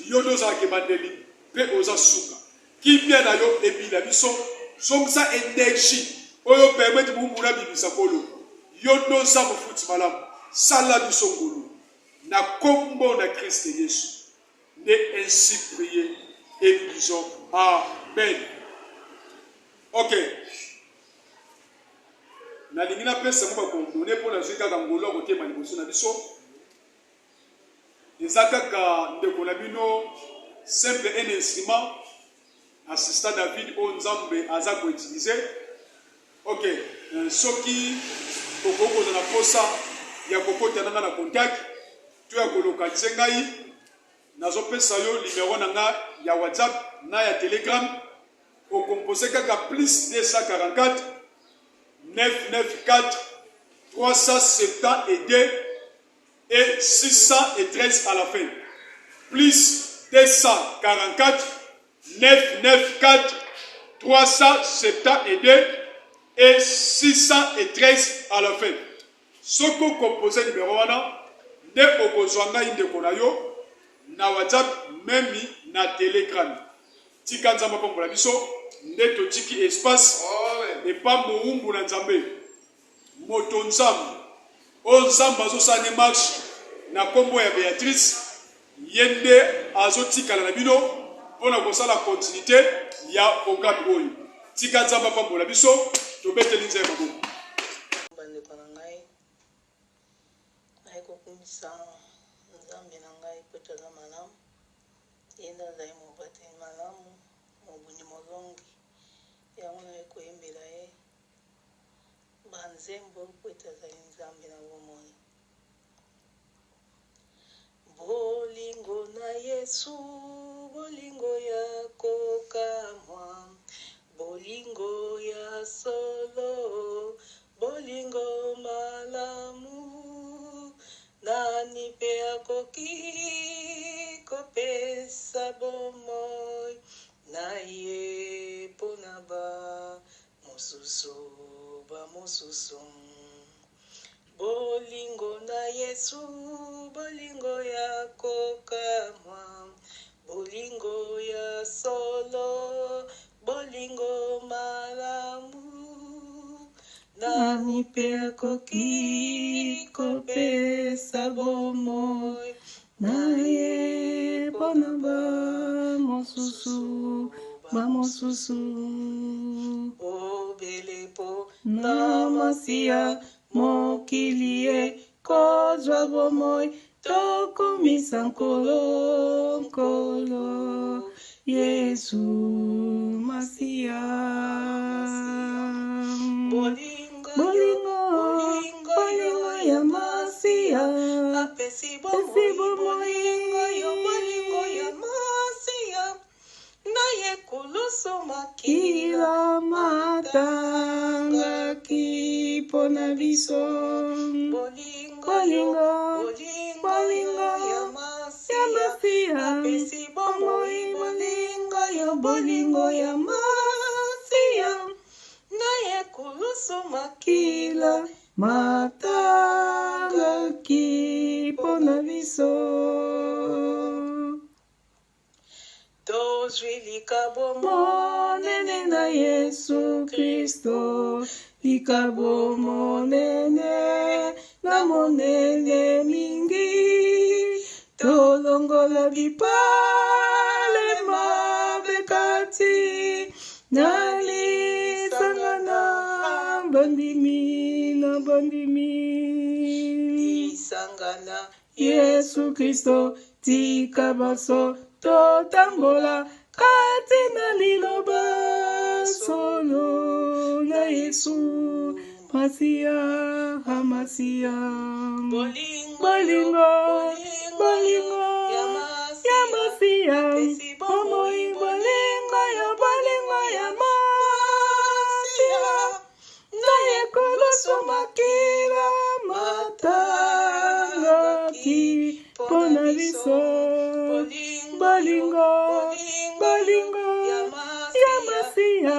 [SPEAKER 2] yo doza ke bandeli pe oza suka ki bien na yo ebila biso somsa énergie oyo permettre bumuna bibisa kolo yo doza mofuti malamu sala biso ngulu na kombo na Christ Yesu. Ne ainsi prier et nous disons amen. Ok. Na lingina pesa mba ko donner pour la zika ka ngolo ko tema liboso na biso. Ezaka ka ndeko na bino simple un instrument assistant David o nzambe aza ko utiliser. Ok, soki kokoko na posa ya kokota nanga na contact tu ya kolokalize ngai nazopesa yo numéro nanga ya WhatsApp na ya Telegram au composé kaka plus 244 994 372 et 613 à la fin. Plus 244 994 372 et 613 à la fin. Ce qu'on compose numéro 1, ne okozwanga indeko na yo na WhatsApp même na Telegram. Tika nzamba pambola biso nde totiki espace et pas moumbu na nzambe. Moto nzambe. O nzamba azosane marche na kombo ya Béatrice yende azotikala na bino pona kosala continuité ya okabi oyo. Tika nzamba pambola biso tobeteli nzamba maboko.
[SPEAKER 4] Kumisa nzambe na ngai po toza malamu yenda azali mobateli malamu mobuni molongi yango na koyembela ye banzembo po tozali nzambe na bomoi. Bolingo na Yesu bolingo ya kokamwa bolingo ya solo bolingo malamu nani pe akoki kopesa bomoi na ye pona ba mosusu bolingo na Yesu bolingo ya kokamwa bolingo ya solo bolingo malamu nani pe akoki kopesa bomoi na ye pona ba mosusu obelepo na masia mokili ye kozwa bomoi tokomisa nkolo Yesu masia bolingo ya masia apesi bomoi bolingo ya masia na ye kulusu makila matanga kipona biso bolingo ya masia apesi bomoi bolingo ya masia na ye kulusu makila matanga kipona biso tozwi likabo monene na Yesu Kristo likabo monene na monene mingi tolongola bipale mabe kati na lisanga na bandimi lisanga na Yesu Kristo tika baso
[SPEAKER 1] totambola kati na liloba solo na Yesu Masia Masia bolingo ya Masia bomoi bolingo ya Masia naye koloso makila matangaki pona biso bolingo ya Masia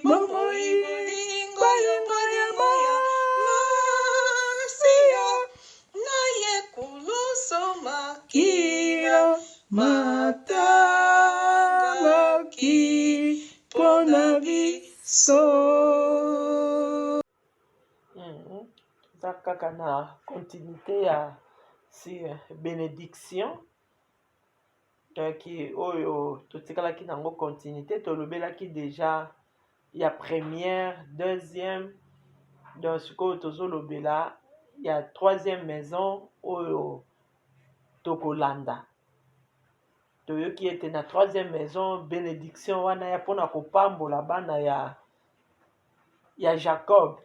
[SPEAKER 1] bomoi bolingo ya Masia naye koloso makila matangaki pona biso.
[SPEAKER 5] Ça kaka na continuité ya si bénédiction qui oyo totikalaki nango continuité tolobelaki déjà ya première deuxième donc sikoyo tozolobela ya troisième maison oyo tokolanda toyoki ete na troisième maison bénédiction wana ya mpona kopambola bana ya Jacob.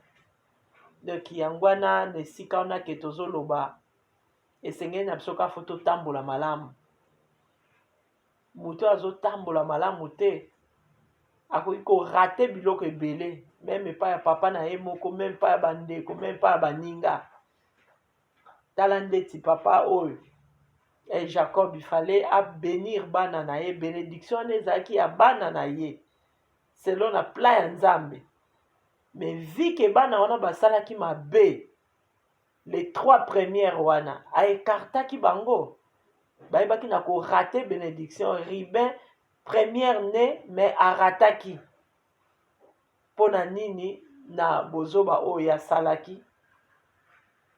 [SPEAKER 5] Donc yango wana na esika wana ke tozoloba esengeli na biso kafo totambola malamu moto azotambola malamu te akoki korate biloko ebele meme epai ya papa na ye moko meme epai ya bandeko meme epai ya baninga tala ndeti papa oyo Jacob ifale abénir bana na ye bénédiction wana ezalaki ya bana na ye selon na plan ya Nzambe. Mais vu que bana wana basalaki mabe les trois premières wana aekartaki bango bayebaki na korate bénédiction Ribin première né mais arataki mpona nini na bozoba oyo asalaki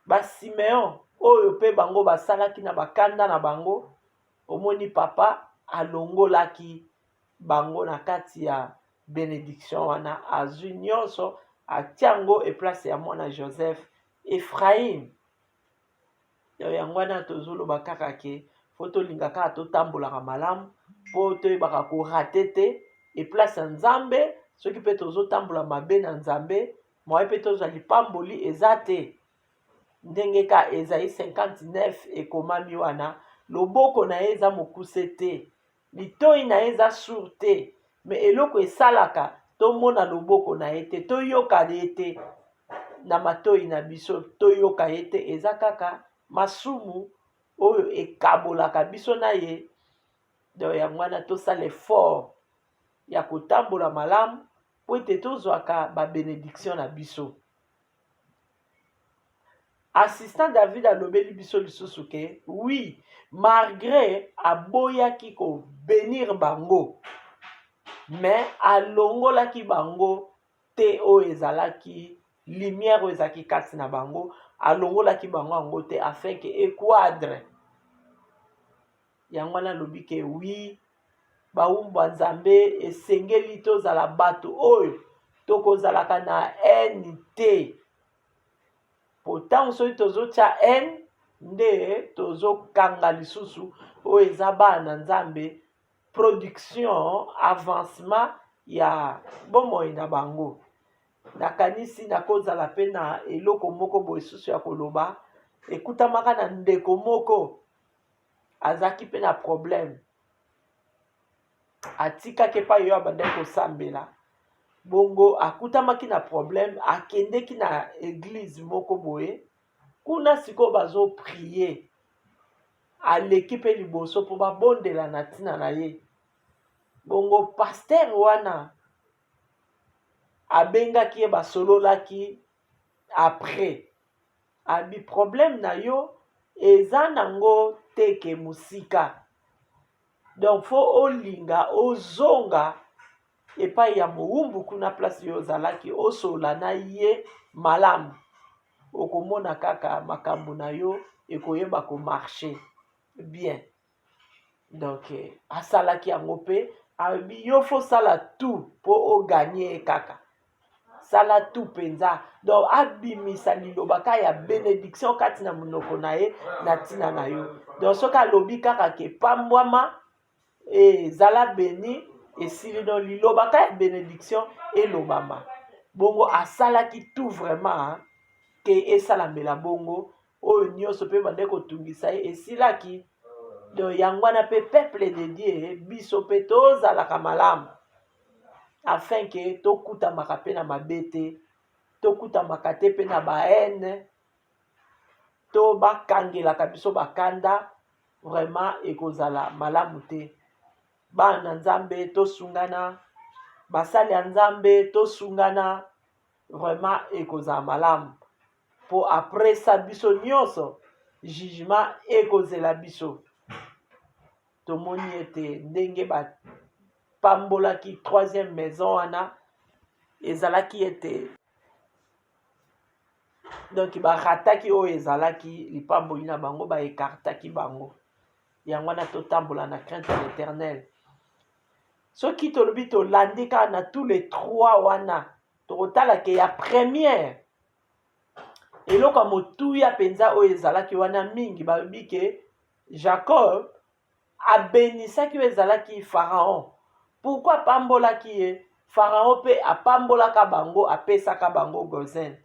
[SPEAKER 5] basimeon oyo mpe bango basalaki na bakanda na bango omoni papa alongolaki bango na kati ya bénédiction wana azwi nyonso atiango eplace ya mwana Joseph Ephraim. Yango wana tozoloba kaka ke fo tolinga kaka totambolaka malamu mpo toyebaka korate te eplace ya Nzambe soki mpe tozotambola mabe na Nzambe mwaye mpe tozwa lipamboli eza te ndenge ka Ezaïe 59 ekomami wana loboko na ye eza mokuse te litoi na ye eza sur te me eloko esalaka tomona loboko na ye te toyoka ye te na matoi na biso toyoka ye te eza kaka masumu oyo ekabolaka biso na ye. Donc yango wana tosala effort ya kotambola malamu po ete tozwaka babénédiction na biso. Assistant David alobeli biso lisusu ke oui malgré aboyaki kobénir bango mais alongolaki bango te oyo ezalaki lumière oyo ezalaki kati na bango alongolaki bango yango te afin ke equadre yango wana alobi ke oui baumbwa Nzambe esengeli tozala bato oyo tokozalaka na haine te pourtant soki tozotia haine nde tozokanga lisusu oyo eza bana Nzambe production avancement ya bomoi na bango. Nakanisi nakozala mpe na eloko moko boye susu ya koloba ekutamaka na ndeko moko azaki mpe na problème atikaki epai oyo abandaki kosambela bongo akutamaki na problème akendeki na église moko boye kuna sikoyo bazoprie aleki mpe liboso mpo babondela na ntina na ye bongo paster wana abengaki ye basololaki après abi problème na yo eza nango teke musika donc fo olinga ozonga epai ya mowumbu kuna place yo ozalaki osola na ye malamu okomona kaka makambo na yo ekoyeba komarche bien. Donc asalaki yango mpe abi yo fo sala tout mpo oganye kaka sala tout mpenza donc abimisa liloba ka ya bénédiction kati na monoko na ye na ntina na yo donc soki alobi kaka ke pambwama ezala béni esili donc lilobaka ya bénédiction elobama bongo asalaki tout vraiment ke esalamela bongo oyo nyonso mpe bande kotungisa ye esilaki donc yango wana mpe peuple de Dieu biso mpe tozalaka malamu afin ke tokutamaka mpe na mabe te tokutamaka te mpe na bahene to bakangelaka biso bakanda vraiment ekozala malamu te bana na nzambe tosungana basali ya nzambe tosungana vraiment ekozala malamu po après ça biso nyonso jugement ekozela biso tomoni ete ndenge bapambolaki troisième maison wana ezalaki ete donc barataki oyo ezalaki lipamboli na bango baekartaki bango yango wana totambola na crainte de l'éternel soki tolobi tolandi kaka na tous les trois wana tokotalaka ya première eloko ya motuya mpenza oyo ezalaki wana mingi balobi ke Jacob abenisaki oyo ezalaki Pharaon pourquoi apambolaki ye Pharaon mpe apambolaka bango apesaka bango Gozen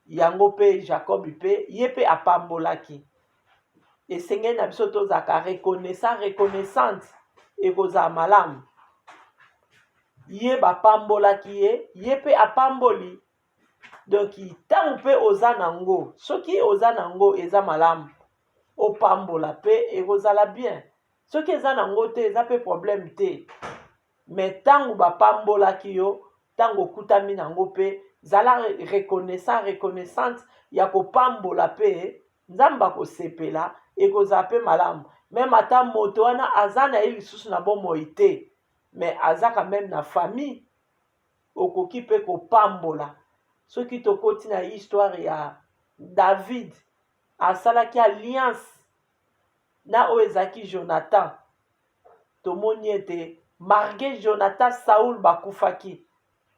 [SPEAKER 5] yango mpe Jacob mpe ye mpe apambolaki esengeli na biso tozalaka reconnaissante ekozala malamu ye bapambolaki ye mpe apamboli donc ntango mpe oza nango soki oza nango eza malamu opambola mpe ekozala bien soki eza nango te eza mpe problème te mais ntango bapambolaki yo ntango okutami nango mpe zala reconnaissante ya kopambola mpe nzambe akosepela ekozala mpe malamu meme ata moto wana aza na ye lisusu na bomoi te mais aza quand même na famille okoki mpe kopambola soki tokoti na histoire ya David asalaki alliance na oyo ezalaki Jonathan tomoni ete malgré Jonathan Saoul bakufaki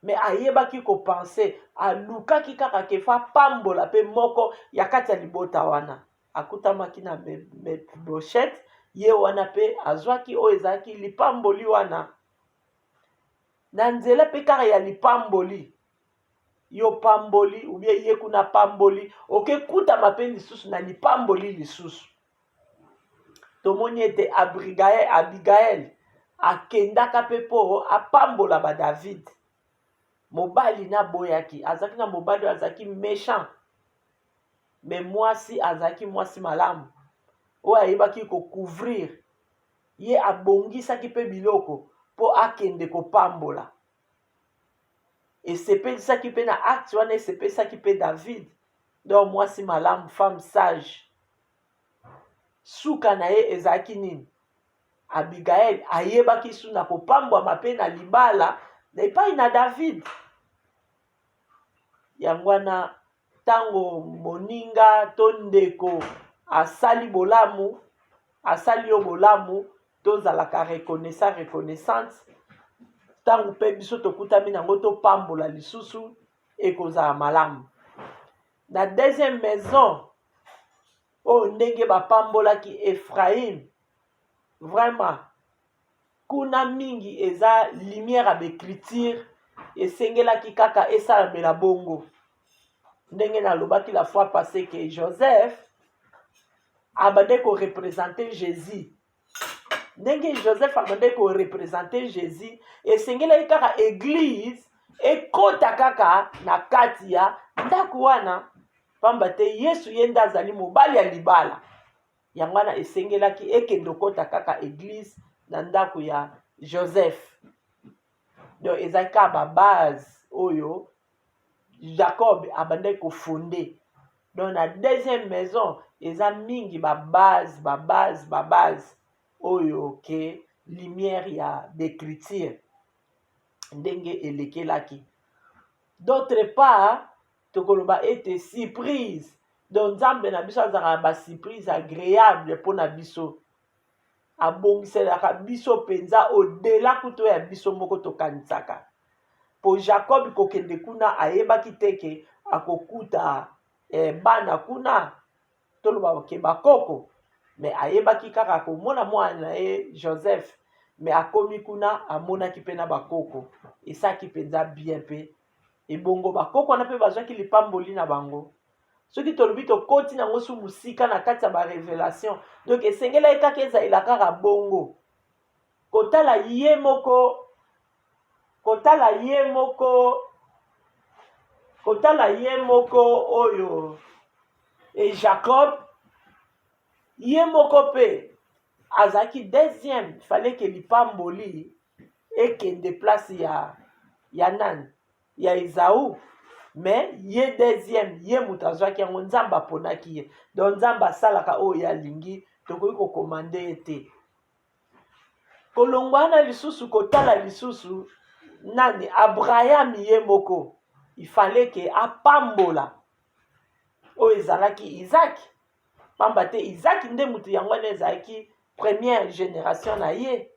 [SPEAKER 5] mais ayebaki kopense alukaki kaka kefa pambola mpe moko ya kati ya libota wana akutamaki na Mephibosheth ye wana mpe azwaki oyo ezalaki lipamboli wana na nzela mpe kaka ya lipamboli yo pamboli ubie ye kuna pamboli okekutama mpe lisusu na lipamboli lisusu tomoni ete Abigail akendaka mpe mpo apambola David mobali naboyaki azalaki na mobali oyo azalaki méchant mais mwasi azalaki mwasi malamu oyo ayebaki kocouvrir ye abongisaki mpe biloko mpo akende kopambola esepelisaki mpe na acte wana esepelisaki mpe David donc mwasi malamu femme sage suka na ye ezalaki nini Abigail ayebaki su na kopambwama mpe na libala na epai na David yango wana ntango moninga to ndeko asali yo bolamu tozalaka reconnaissante ntango mpe biso tokutami nango topambola lisusu ekozala malamu na deuxième maison oyo ndenge bapambolaki Ephraim vraiment kuna mingi eza lumière ya bécriture esengelaki kaka esalamela bongo ndenge nalobaki la fois passée que Joseph abande koreprésente Jésus ndenge Joseph abande koreprésente Jésus esengelaki kaka église ekota kaka na kati ya ndako wana pamba te Yesu ye nde azali mobali ya libala yango wana esengelaki ekende okota kaka église na ndako ya Joseph donc ezalaki kaka babase oyo Jacob abandaki kofonde donc na deuxième maison eza mingi babase oyo ke lumière ya d'écriture ndenge elekelaki d'autre part tokoloba ete surprise donc nzambe na biso azalaka na basurprise agréable mpo na biso abongiselaka biso mpenza odela kutu ya biso moko tokanisaka po Jacob kokende kuna ayebaki teke akokuta bana kuna toloba ke bakoko mais ayebaki kaka komona mwana na ye Joseph, mais akomi kuna amonaki mpe na bakoko esaki mpenza bien mpe ebongo bakoko wana mpe bazwaki lipamboli na bango. Soki tolobi tokoti nango su musika na kati ya barevelation, donc esengela ye kaka ezalela kaka bongo kotala ye moko oyo et Jacob ye moko pe azaki deuxième, il fallait que lipamboli ekende place ya nani ya Esaü, mais ye deuxième ye moto azwaki yango nzambe aponaki ye, donc nzambe asalaka oyo alingi tokoki kokomande ye te. Kolongwa na lisusu kotala lisusu nani Abraham ye moko il fallait que apambola oyo ezalaki Isaac, pamba te Isaac nde mutu yango wana ezalaki première génération na ye,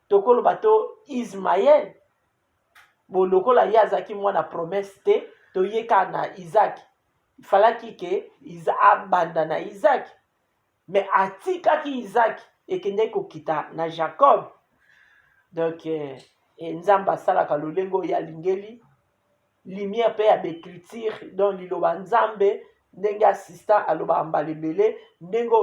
[SPEAKER 5] tokoloba to Ismaël bolokola ye azalaki mwana promesse te toyeka na Isaac, il fallait que abanda na Isaac, mais atikaki Isaac ekende kokita na Jacob. Donc nzambe asalaka lolengo ya lingeli lumière mpe ya bécriture, donc liloba nzambe ndenge assistant aloba mbalebele ndenge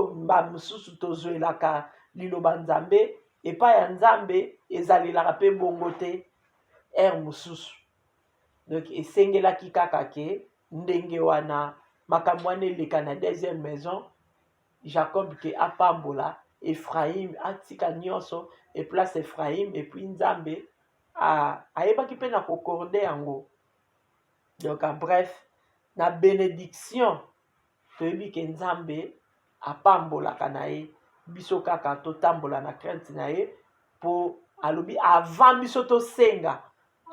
[SPEAKER 5] mosusu tozwelaka liloba nzambe epai ya nzambe ezalelaka mpe bongo te mosusu. Donc esengelaki kaka ke ndenge wana makambo wana eleka na deuxième maison, Jacob ke apambola Ephraim atika nyonso e place Ephraim, et puis nzambe ayebaki mpe na kokorde yango. Donc bref, na bénédiction toyebi ke nzambe apambolaka na ye biso kaka totambola na crainte na ye po alobi avant biso tosenga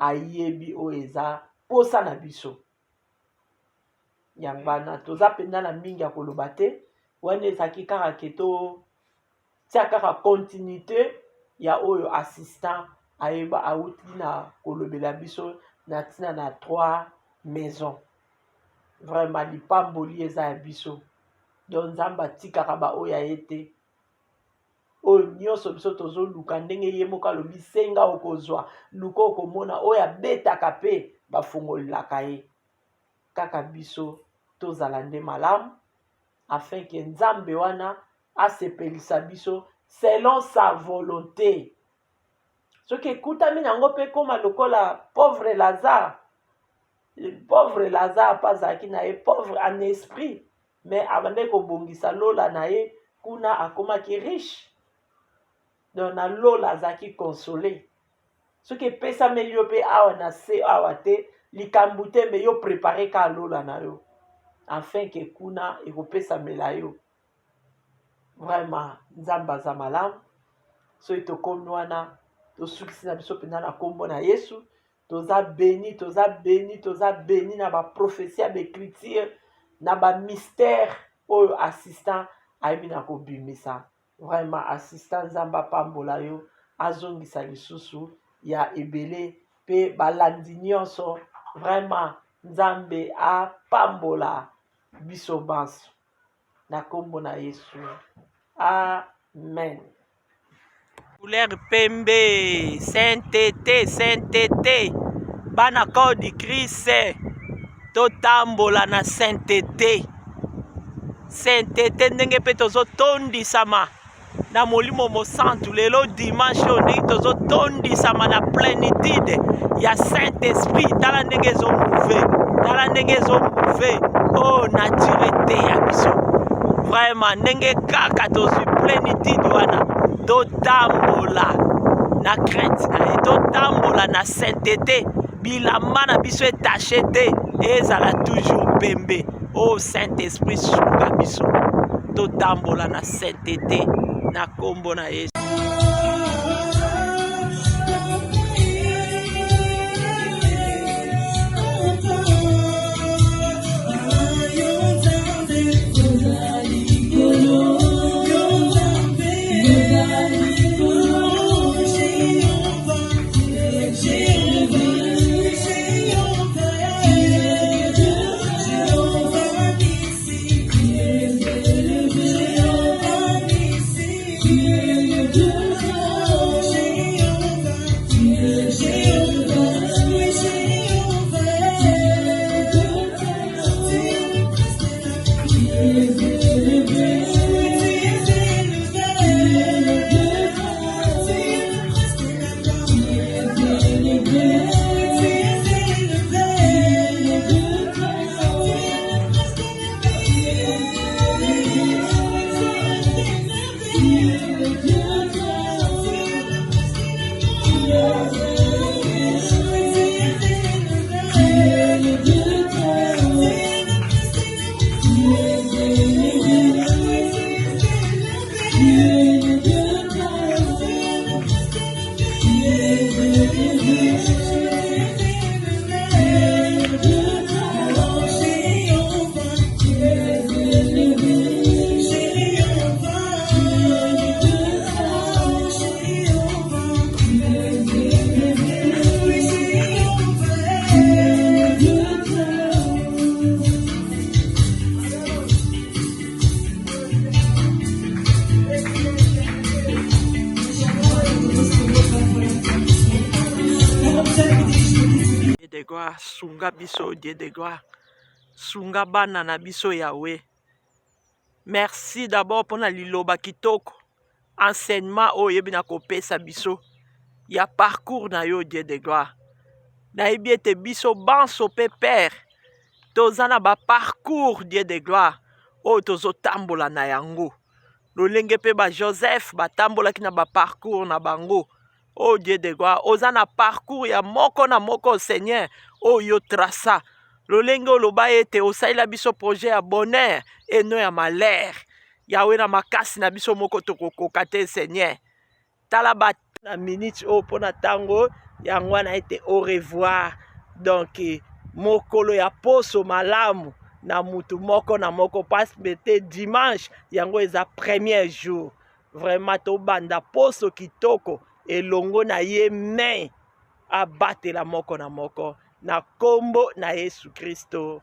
[SPEAKER 5] ayebi oyo eza posa na biso. Yango wana toza mpenza na mingi ya koloba te, wana ezalaki kaka ke tia kaka continuité ya oyo assistant ayeba auti na kolobela biso na ntina na 3 maisons. Vraiment lipamboli eza ya biso, donc nzambe atikaka baoyo aye te oyo nyonso biso tozoluka ndenge ye moko alobi senga okozwa luka okomona oyo abetaka mpe bafungolelaka ye. Kaka biso tozala nde malamu afin ke nzambe wana asepelisa biso selon sa volonté. Soki ekutami nango mpe koma lokola pauvre Lazare. Pauvre Lazare mpe azalaki na ye pauvre en esprit, mais abandaki kobongisa lola na ye kuna akomaki riche. Donc na lola azalaki consolé. Soki epesameli yo mpe awa na se awa te likambo te, me yo prépare ka lola na yo afin ke kuna ekopesamela yo. Vraiment nzambe aza malamu. Soki tokomi wana tosukisi na biso mpenza na kombo na Yesu, toza béni na baprophétie ya bécriture na bamystère oyo assistant ayebi na kobimisa. Vraiment assistant nzambe apambola yo azongisa lisusu ya ebele mpe balandi nyonso. Vraiment nzambe apambola biso banso na kombo na Yesu, amen. Couleur pembe, sainteté bana corps du Christ totambola na sainteté ndenge mpe tozotondisama na molimo mosantu lelo dimanche oyo ndenge tozotondisama na plénitude ya saint esprit. Tala ndenge ezomouve o naturete ya biso. Vraiment ndenge kaka tozwi plénitude wana totambola na crainte na ye, totambola na sainteté, bilamba na biso etache te ezala toujours pembe. O saint esprit sunga biso totambola na sainteté na kombo na Yesu. gloire, sunga biso, Dieu de gloire. Sunga bana na biso Yahweh. Merci d'abord pour la liloba kitoko. Enseignement o yebi na kopesa biso. Ya parcours na yo, Dieu de gloire. Na yebi ete biso banso pe père. Tozana ba parcours, Dieu de gloire. O tozo tambola na yango. Lolenge pe ba Joseph ba tambola ki na ba parcours na bango. Oh Dieu de gloire, ozana parcours ya moko na moko Seigneur, oh yo traça. Lolenge oloba ete osaila biso projet ya bonheur et non ya malheur. Yahweh na makasi na biso moko tokokoka te Seigneur. Tala ba na minute o pona tango yango na ete au revoir. Donc mokolo ya poso malamu na mutu moko na moko passe bete dimanche yango eza premier jour. Vraiment to banda poso kitoko elongo na ye me abatela moko na moko na kombo na Yesu Kristo.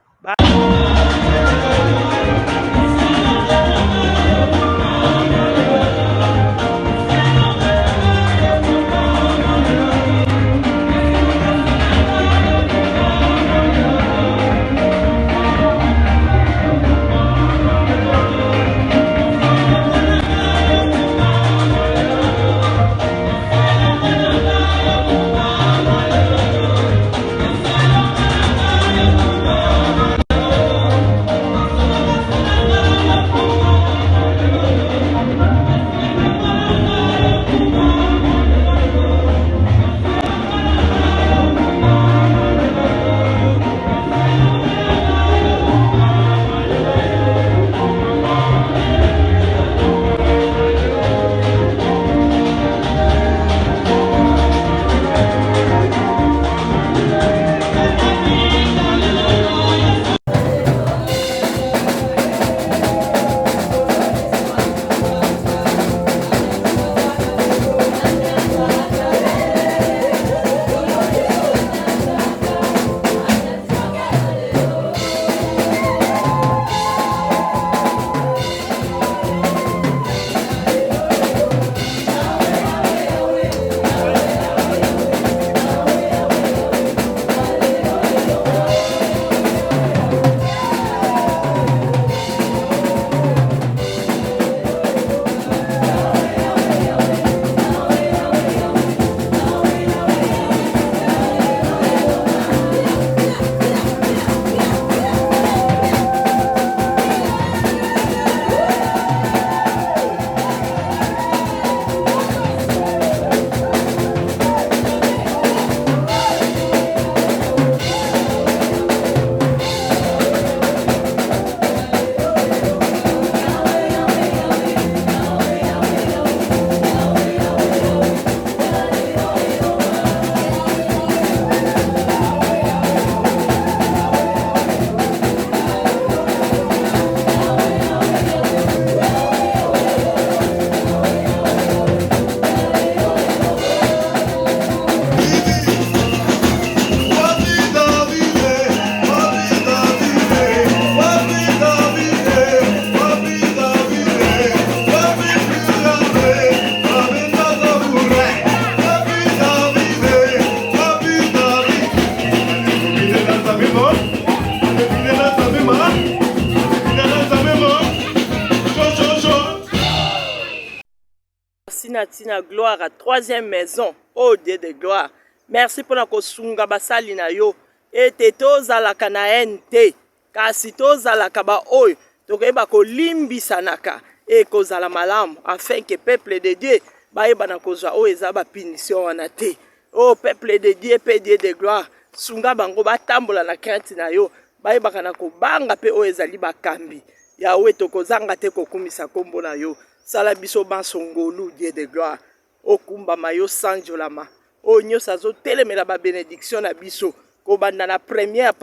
[SPEAKER 5] Tina gloire à troisième maison. Oh Dieu de gloire. Merci pour la kosunga basali na yo. Ete tozalaka na ente. Kasi tozalaka ba oyo. Tokeba ko limbisa naka. E kozala malamu. Afin que peuple de Dieu. Baeba na kozwa o eza ba punition wana te. Oh peuple de Dieu, pe Dieu de gloire. Sunga bango batambola na crainte na yo. Baeba kana ko banga pe o ezali bakambi. Yawe tokozanga te kokumisa kombo na yo. Sala biso bansongolu Dieu de gloire. Okumba mayo sanjolama. O nyosa zo telemela ba bénédiction na biso. Ko banda na première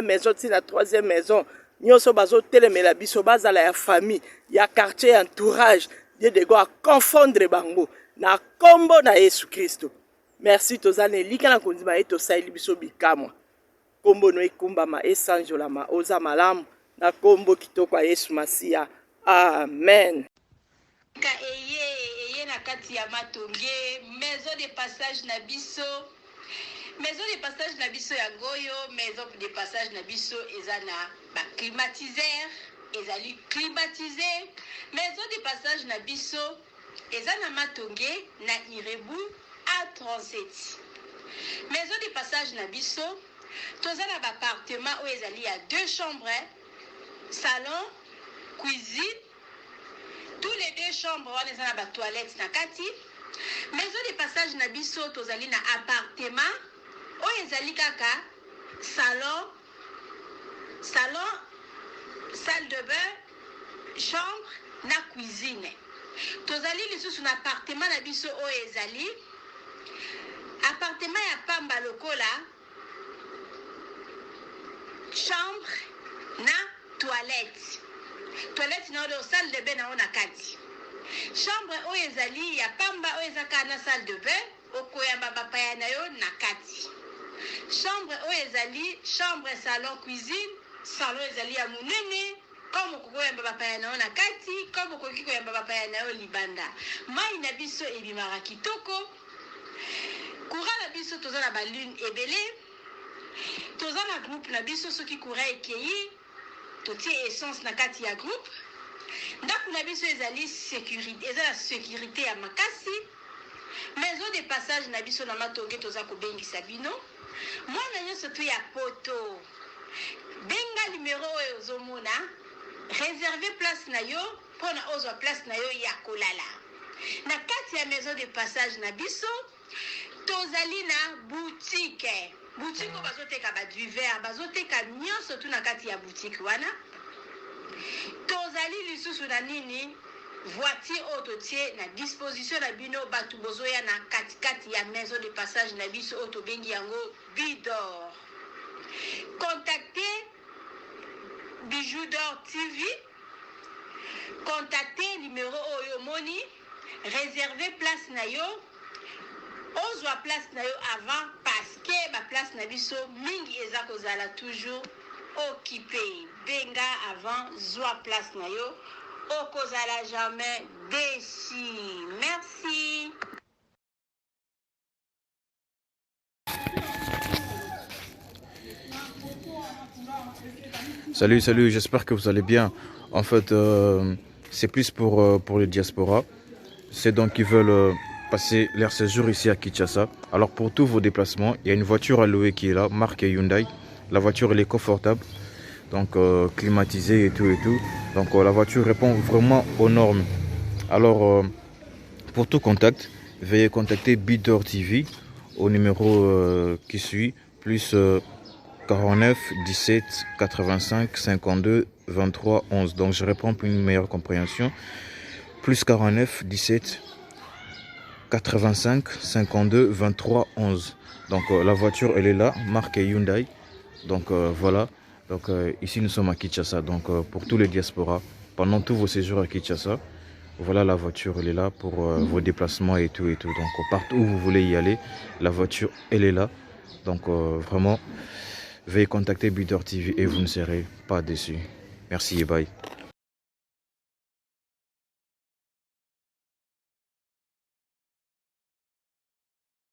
[SPEAKER 5] maison ti na troisième maison. Nyoso bazo telemela biso bazala ya famille, ya quartier, entourage. Dieu de gloire confondre bango na kombo na Yesu Kristo. Merci tozane lika na kondima eto saili biso bikamwa. Kombo no ekumbama esanjolama oza malamu na kombo kitoko ya Yesu Masia. Amen.
[SPEAKER 6] Eye na kati ya matonge maison de passage na biso
[SPEAKER 4] Maison de passage na biso ya ngoyo, maison de passage na biso ezana ba climatiseur, ezali climatisé. Maison de passage na biso ezana matonge na Irebu A37. Maison de passage na biso tozana ba appartement où ezali ya 2 chambres, salon, cuisine. Tous les 2 chambres on ezana ba toilette na kati. Maison de passage na biso tozali na appartement où ezali kaka salon, salle de bain, chambre na cuisine. Tozali lisusu na appartement na biso où ezali appartement ya pamba lokola chambre na toilette. Toilette na odo salle de bain na ona kati. Chambre oyo ezali ya pamba oyo ezaka na salle de bain okoyamba bapaya na yo na kati. Chambre oyo ezali chambre salon cuisine, salon ezali ya munene comme okoyamba bapaya na yo na kati, comme okoki koyamba bapaya na yo libanda. Mai na biso ebimaka kitoko. Courant na biso toza na balune ebele. Toza na groupe na biso soki courant ekei totie essence na kati ya groupe. Ndako na biso ezali sécurité, ezala sécurité ya makasi. Maison de passage na biso na matonge toza kobengisa bino. Mwana nyonso tu ya poto. Benga numéro oyo ozomona, réserver place na yo pona ozwa place na yo ya kolala. Na kati ya maison de passage na biso tozali na boutique. Boutique oyo bazoteka ba du verre, bazoteka nyonso tu na kati ya boutique wana. Tozali lisusu na nini voiture autotie na disposition na bino batu bozoya na kati ya maison de passage na biso auto bengi yango Bidor. Contactez Bijou d'Or TV. Contactez numéro oyo moni, réservez place na yo. Ozwa place na yo avant parce que ba place na biso mingi eza kozala toujours occupé. Benga avant zwa place na yo okozala jamais déçu. Merci.
[SPEAKER 6] Salut, j'espère que vous allez bien. En fait, c'est plus pour les diasporas. C'est donc qui veulent passer leur séjour ici à Kinshasa. Alors pour tous vos déplacements, il y a une voiture à louer qui est là, marque Hyundai. La voiture elle est confortable, donc climatisée et tout. Donc la voiture répond vraiment aux normes. Alors pour tout contact, veuillez contacter Bidor TV au numéro qui suit, plus 49 17 85 52 23 11. Donc je réponds pour une meilleure compréhension. Plus 49 17 85 52 23 11. Donc la voiture elle est là, marque Hyundai. Donc voilà. Donc ici nous sommes à Kinshasa. Donc pour tous les diasporas, pendant tous vos séjours à Kinshasa, voilà la voiture elle est là pour vos déplacements et tout. Donc partout où vous voulez y aller, la voiture elle est là. Donc vraiment, veuillez contacter Bidor TV et vous ne serez pas déçus. Merci et bye.